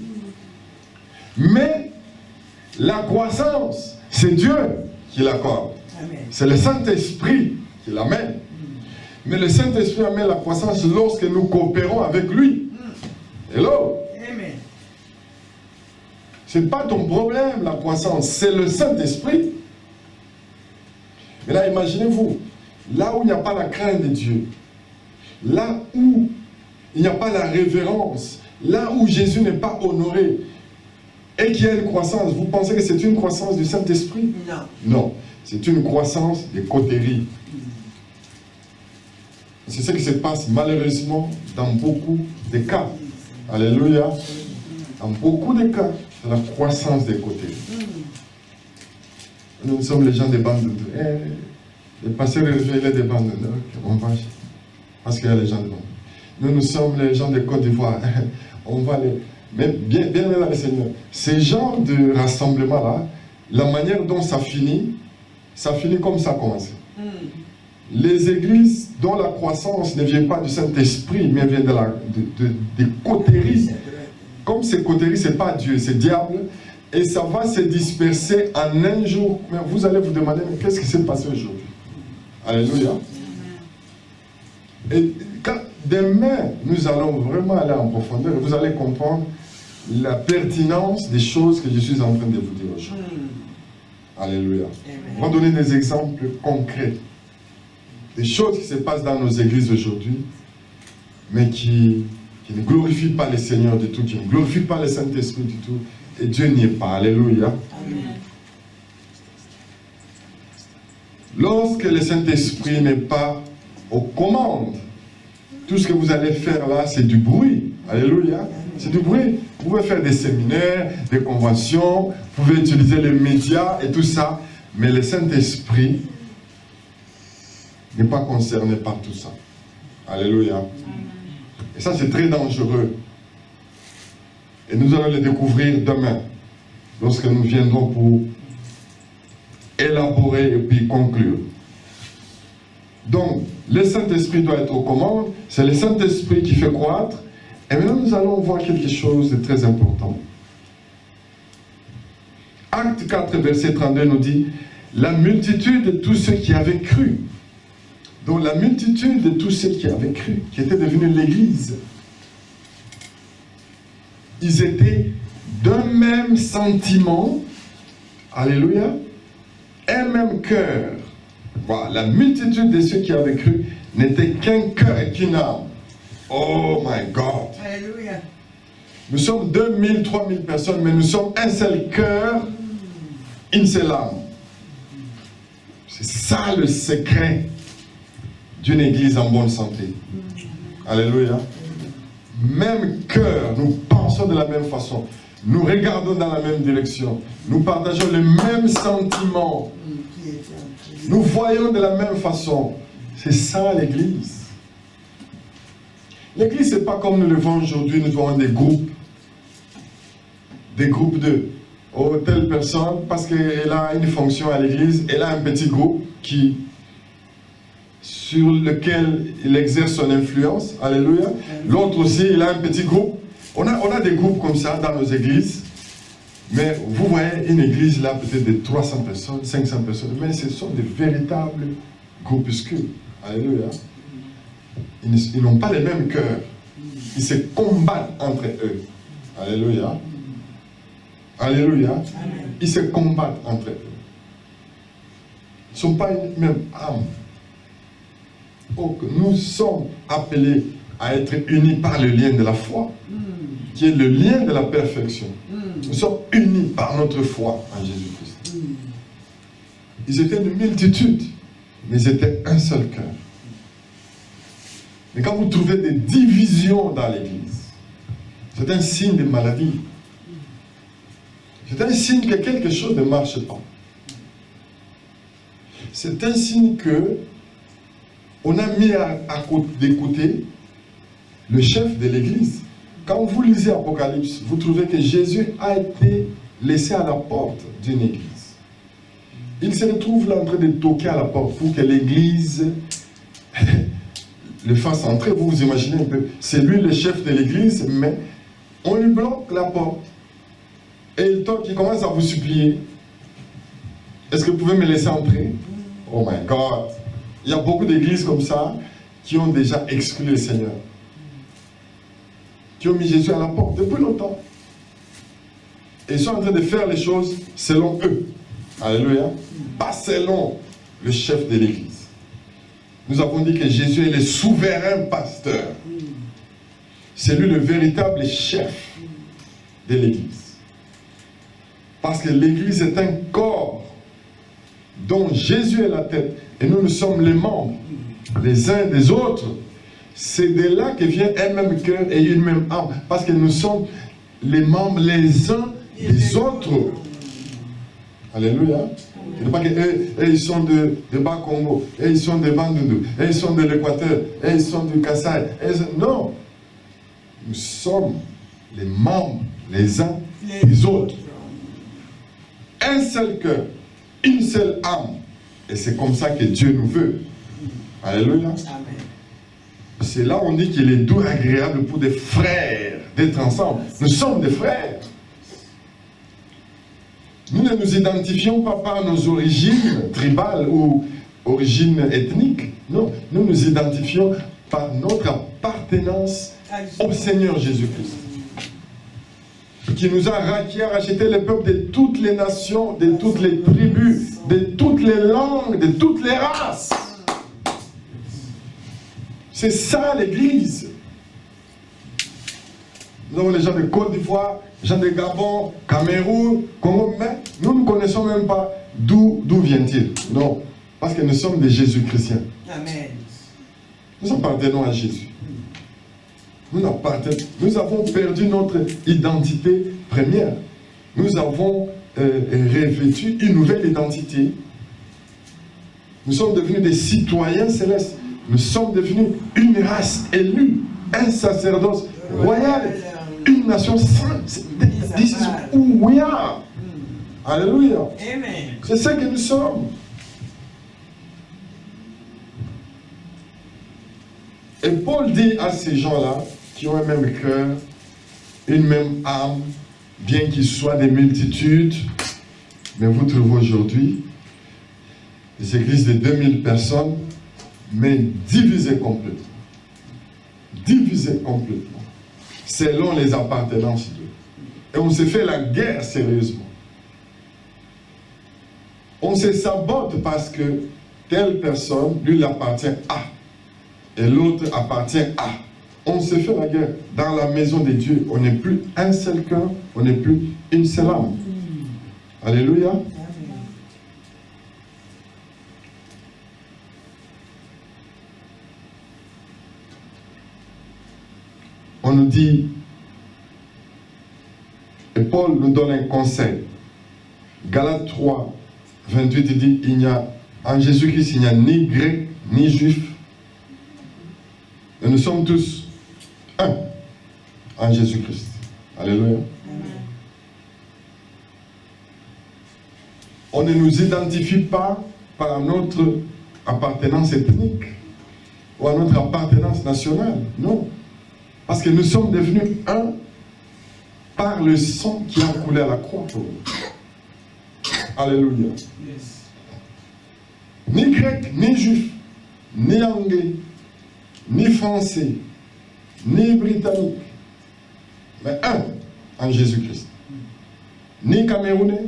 Mais la croissance, c'est Dieu qui l'accorde. C'est le Saint-Esprit qui l'amène. Mais le Saint-Esprit amène la croissance lorsque nous coopérons avec lui. Hello? Ce n'est pas ton problème, la croissance, c'est le Saint-Esprit. Mais là, imaginez-vous, là où il n'y a pas la crainte de Dieu, là où il n'y a pas la révérence, là où Jésus n'est pas honoré, et qu'il y a une croissance, vous pensez que c'est une croissance du Saint-Esprit? Non. Non, c'est une croissance des coteries. C'est ce qui se passe malheureusement dans beaucoup de cas. Alléluia. Dans beaucoup de cas, c'est la croissance des coteries. Nous sommes les gens des bandes. Les pasteurs religieux des bandes. On va, parce qu'il y a les gens de bandes. Nous sommes les gens de Côte d'Ivoire. On va les. Mais bien dans le Seigneur. Ces genres de rassemblements-là, la manière dont ça finit comme ça a commencé. Les églises dont la croissance ne vient pas du Saint-Esprit, mais vient des coteries. Comme ces coteries, ce n'est pas Dieu, c'est diable. Et ça va se disperser en un jour. Mais vous allez vous demander, mais qu'est-ce qui s'est passé aujourd'hui? Alléluia. Et quand, demain, nous allons vraiment aller en profondeur. Et vous allez comprendre la pertinence des choses que je suis en train de vous dire aujourd'hui. Alléluia. On va donner des exemples concrets. Des choses qui se passent dans nos églises aujourd'hui, mais qui ne glorifient pas le Seigneur du tout, qui ne glorifient pas le Saint-Esprit du tout. Et Dieu n'y est pas. Alléluia. Amen. Lorsque le Saint-Esprit n'est pas aux commandes, tout ce que vous allez faire là, c'est du bruit. Alléluia. C'est du bruit. Vous pouvez faire des séminaires, des conventions, vous pouvez utiliser les médias et tout ça, mais le Saint-Esprit n'est pas concerné par tout ça. Alléluia. Et ça, c'est très dangereux. Et nous allons le découvrir demain, lorsque nous viendrons pour élaborer et puis conclure. Donc, le Saint-Esprit doit être aux commandes, c'est le Saint-Esprit qui fait croître. Et maintenant, nous allons voir quelque chose de très important. Acte 4, verset 32 nous dit, la multitude de tous ceux qui avaient cru. Donc la multitude de tous ceux qui avaient cru, qui étaient devenus l'Église, ils étaient d'un même sentiment, alléluia, un même cœur. Voilà, la multitude de ceux qui avaient cru n'était qu'un cœur et qu'une âme. Oh my God! Alléluia. Nous sommes 2000, 3000 personnes, mais nous sommes un seul cœur, une seule âme. C'est ça le secret d'une église en bonne santé. Alléluia. Même cœur, nous pensons de la même façon. Nous regardons dans la même direction. Nous partageons les mêmes sentiments. Nous voyons de la même façon. C'est ça l'église. L'église, ce n'est pas comme nous le voyons aujourd'hui, nous avons des groupes. Des groupes de telle personne, parce qu'elle a une fonction à l'église, elle a un petit groupe sur lequel il exerce son influence. Alléluia. L'autre aussi, il a un petit groupe. On a des groupes comme ça dans nos églises. Mais vous voyez une église là, peut-être de 300 personnes, 500 personnes, mais ce sont des véritables groupuscules. Alléluia. Ils n'ont pas les mêmes cœurs. Ils se combattent entre eux. Alléluia. Alléluia. Amen. Ils se combattent entre eux. Ils ne sont pas une même âme. Donc, nous sommes appelés à être unis par le lien de la foi, qui est le lien de la perfection. Nous sommes unis par notre foi en Jésus-Christ. Ils étaient une multitude, mais ils étaient un seul cœur. Mais quand vous trouvez des divisions dans l'église, c'est un signe de maladie. C'est un signe que quelque chose ne marche pas. C'est un signe que on a mis d'écouter le chef de l'église. Quand vous lisez Apocalypse, vous trouvez que Jésus a été laissé à la porte d'une église. Il se retrouve là en train de toquer à la porte pour que l'église le fasse entrer. Vous vous imaginez un peu, c'est lui le chef de l'église, mais on lui bloque la porte. Et il toque, il commence à vous supplier. Est-ce que vous pouvez me laisser entrer? Oh my God! Il y a beaucoup d'églises comme ça qui ont déjà exclu le Seigneur. Qui ont mis Jésus à la porte depuis longtemps. Et ils sont en train de faire les choses selon eux. Alléluia. Pas selon le chef de l'église. Nous avons dit que Jésus est le souverain pasteur. C'est lui le véritable chef de l'église. Parce que l'église est un corps dont Jésus est la tête. Et nous sommes les membres, les uns des autres. C'est de là que vient un même cœur et une même âme. Parce que nous sommes les membres les uns des autres. Alléluia. Il n'est pas que ils sont de Bas-Congo, ils sont de Bandundu, ils sont de l'Équateur, ils sont du Kassai. Non. Nous sommes les membres les uns des autres. Un seul cœur, une seule âme. Et c'est comme ça que Dieu nous veut. Alléluia. C'est là où on dit qu'il est doux et agréable pour des frères d'être ensemble. Nous sommes des frères. Nous ne nous identifions pas par nos origines tribales ou origines ethniques. Non, nous nous identifions par notre appartenance au Seigneur Jésus-Christ. Qui nous a racheté le peuple de toutes les nations, de toutes les tribus, de toutes les langues, de toutes les races. C'est ça l'église. Nous avons les gens de Côte d'Ivoire, les gens de Gabon, Cameroun, Congo, mais nous ne connaissons même pas d'où vient-il. Non, parce que nous sommes des Jésus-chrétiens. Amen. Nous appartenons à Jésus. Nous avons perdu notre identité première. Nous avons revêtu une nouvelle identité. Nous sommes devenus des citoyens célestes. Nous sommes devenus une race élue, un sacerdoce royal, une nation sainte. This is who we are. Alléluia. C'est ce que nous sommes. Et Paul dit à ces gens-là, qui ont un même cœur, une même âme, bien qu'ils soient des multitudes, mais vous trouvez aujourd'hui des églises de 2000 personnes, mais divisées complètement. Divisées complètement. Selon les appartenances. Et on s'est fait la guerre sérieusement. On se sabote parce que telle personne, lui, il appartient à. Et l'autre appartient à. On s'est fait la guerre. Dans la maison de Dieu, on n'est plus un seul cœur, on n'est plus une seule âme. Alléluia. On nous dit, et Paul nous donne un conseil. Galates 3, 28, il dit, en Jésus-Christ, il n'y a ni grec, ni juif. Et nous sommes tous un en Jésus-Christ. Alléluia. On ne nous identifie pas par notre appartenance ethnique ou à notre appartenance nationale. Non. Parce que nous sommes devenus un par le sang qui a coulé à la croix pour nous. Alléluia. Yes. Ni grec, ni juif, ni anglais, ni français, ni britannique, mais un en Jésus-Christ. Ni camerounais,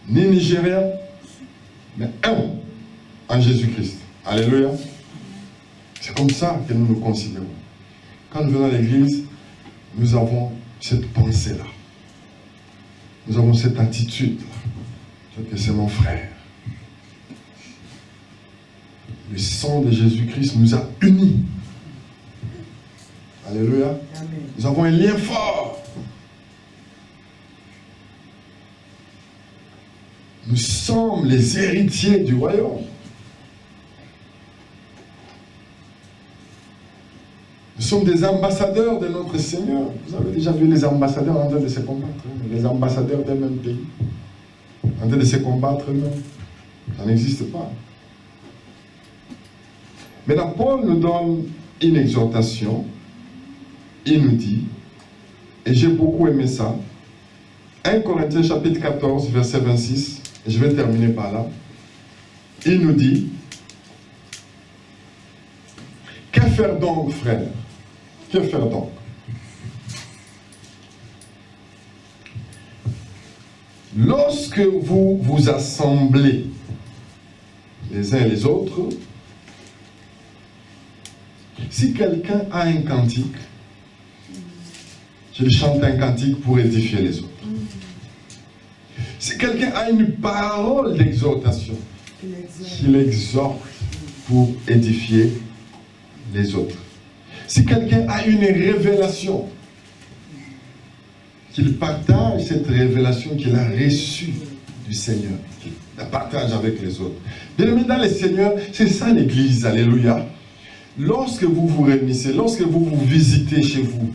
ni nigérien, mais un en Jésus-Christ. Alléluia. C'est comme ça que nous nous considérons. Quand nous venons à l'église, nous avons cette pensée-là. Nous avons cette attitude-là. Que c'est mon frère. Le sang de Jésus-Christ nous a unis. Alléluia. Amen. Nous avons un lien fort. Nous sommes les héritiers du royaume. Nous sommes des ambassadeurs de notre Seigneur. Vous avez déjà vu les ambassadeurs en train de se combattre. Les ambassadeurs d'un même pays. En train de se combattre, non. Ça n'existe pas. Maintenant, Paul nous donne une exhortation. Il nous dit, et j'ai beaucoup aimé ça, 1 Corinthiens chapitre 14, verset 26, et je vais terminer par là. Il nous dit, que faire donc, frères? Que faire donc? Lorsque vous vous assemblez les uns et les autres, si quelqu'un a un cantique, qu'il chante un cantique pour édifier les autres. Si quelqu'un a une parole d'exhortation, qu'il exhorte pour édifier les autres. Si quelqu'un a une révélation, qu'il partage cette révélation qu'il a reçue du Seigneur, qu'il la partage avec les autres. Bien aimé dans le Seigneur, c'est ça l'église, alléluia. Lorsque vous vous réunissez, lorsque vous vous visitez chez vous,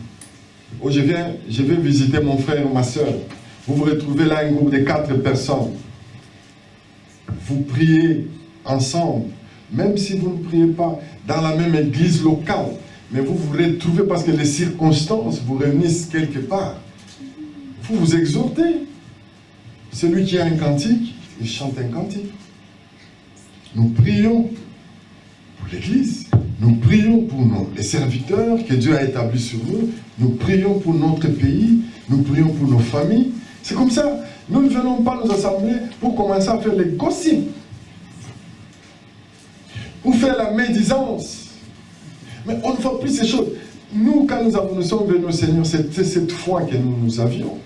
oh, je vais visiter mon frère ou ma soeur, vous vous retrouvez là un groupe de 4 personnes, vous priez ensemble, même si vous ne priez pas dans la même église locale, mais vous vous retrouvez parce que les circonstances vous réunissent quelque part. Vous vous exhortez. Celui qui a un cantique, il chante un cantique. Nous prions pour l'église. Nous prions pour les serviteurs que Dieu a établis sur nous. Nous prions pour notre pays. Nous prions pour nos familles. C'est comme ça. Nous ne venons pas nous assembler pour commencer à faire les gossips. Pour faire la médisance. Mais on ne fait plus ces choses. Nous, quand nous sommes venus au Seigneur, c'est cette foi que nous avions.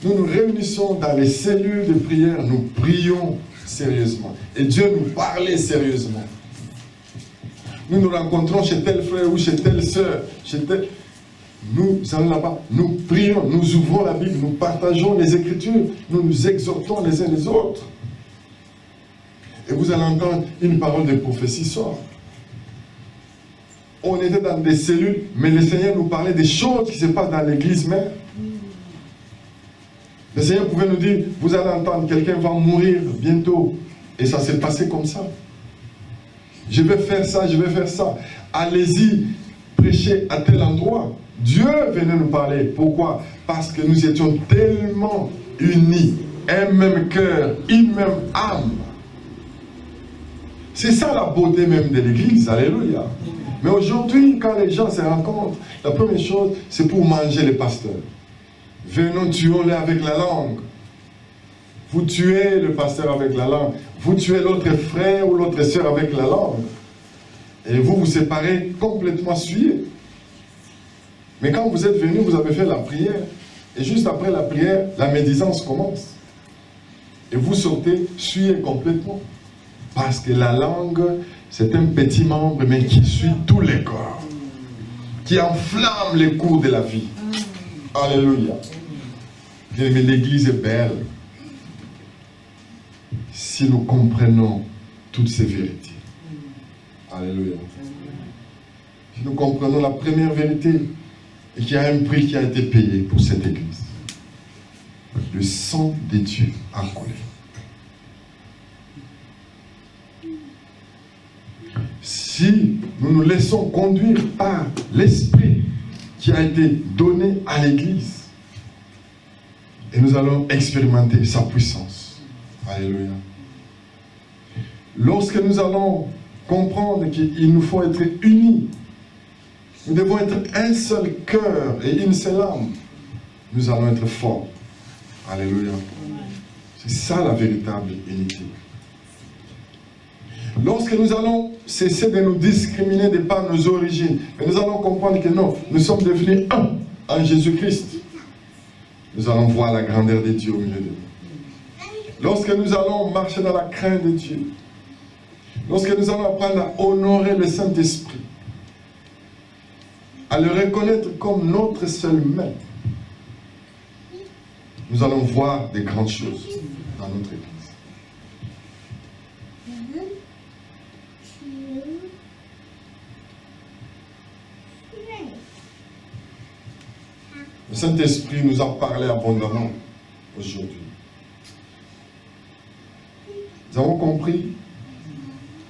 Nous nous réunissons dans les cellules de prière, nous prions sérieusement. Et Dieu nous parlait sérieusement. Nous nous rencontrons chez tel frère ou chez telle soeur, nous allons là-bas, nous prions, nous ouvrons la Bible, nous partageons les Écritures, nous nous exhortons les uns les autres. Et vous allez entendre une parole de prophétie sort. On était dans des cellules, mais le Seigneur nous parlait des choses qui se passent dans l'église mère. Le Seigneur pouvait nous dire, vous allez entendre, quelqu'un va mourir bientôt. Et ça s'est passé comme ça. Je vais faire ça, je vais faire ça. Allez-y, prêchez à tel endroit. Dieu venait nous parler. Pourquoi? Parce que nous étions tellement unis un même cœur, une même âme. C'est ça la beauté même de l'église, alléluia. Mais aujourd'hui, quand les gens se rencontrent, la première chose, c'est pour manger les pasteurs. Venons, tuons-les avec la langue. Vous tuez le pasteur avec la langue. Vous tuez l'autre frère ou l'autre sœur avec la langue. Et vous vous séparez complètement souillés. Mais quand vous êtes venus, vous avez fait la prière. Et juste après la prière, la médisance commence. Et vous sortez souillés complètement. Parce que la langue, c'est un petit membre, mais qui suit tous les corps. Qui enflamme les cours de la vie. Alléluia. Mais l'église est belle. Si nous comprenons toutes ces vérités. Alléluia. Si nous comprenons la première vérité, et qu'il y a un prix qui a été payé pour cette église. Le sang de Dieu a coulé. Si nous nous laissons conduire par l'esprit qui a été donné à l'église, et nous allons expérimenter sa puissance. Alléluia. Lorsque nous allons comprendre qu'il nous faut être unis, nous devons être un seul cœur et une seule âme, nous allons être forts. Alléluia. C'est ça la véritable unité. Lorsque nous allons cesser de nous discriminer de par nos origines, et nous allons comprendre que non, nous sommes devenus un en Jésus-Christ, nous allons voir la grandeur de Dieu au milieu de nous. Lorsque nous allons marcher dans la crainte de Dieu, lorsque nous allons apprendre à honorer le Saint-Esprit, à le reconnaître comme notre seul maître, nous allons voir des grandes choses dans notre Église. Le Saint-Esprit nous a parlé abondamment aujourd'hui. Nous avons compris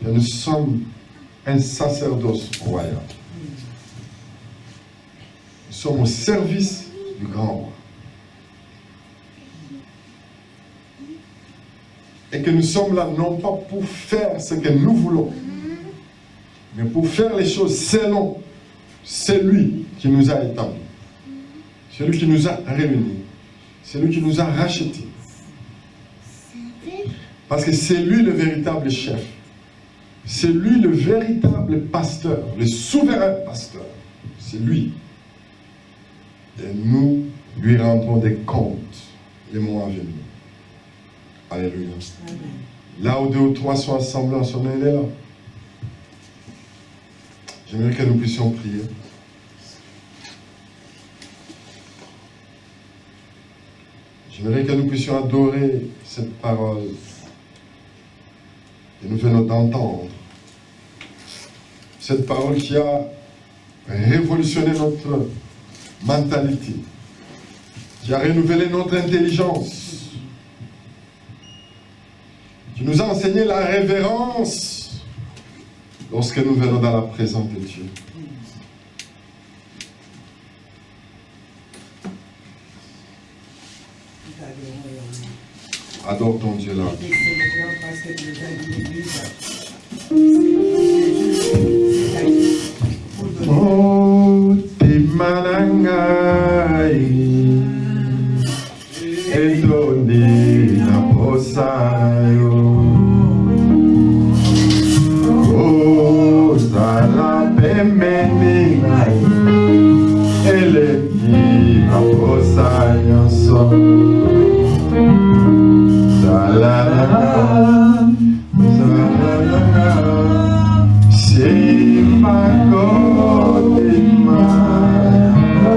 que nous sommes un sacerdoce royal. Nous sommes au service du grand roi. Et que nous sommes là non pas pour faire ce que nous voulons, mais pour faire les choses selon celui qui nous a établis, celui qui nous a réunis, celui qui nous a rachetés. Parce que c'est lui le véritable chef. C'est lui le véritable pasteur, le souverain pasteur. C'est lui. Et nous lui rendrons des comptes les mois à venir. Alléluia. Amen. Là où 2 ou 3 sont assemblés en son nom, il est là. J'aimerais que nous puissions prier. J'aimerais que nous puissions adorer cette parole que nous venons d'entendre. Cette parole qui a révolutionné notre mentalité, qui a renouvelé notre intelligence, qui nous a enseigné la révérence lorsque nous venons dans la présence de Dieu. Adore ton Dieu là. Oh, te manangai etoni na posayo. Oh, sala pemeni ngai eleki na posayo so. Sima kotima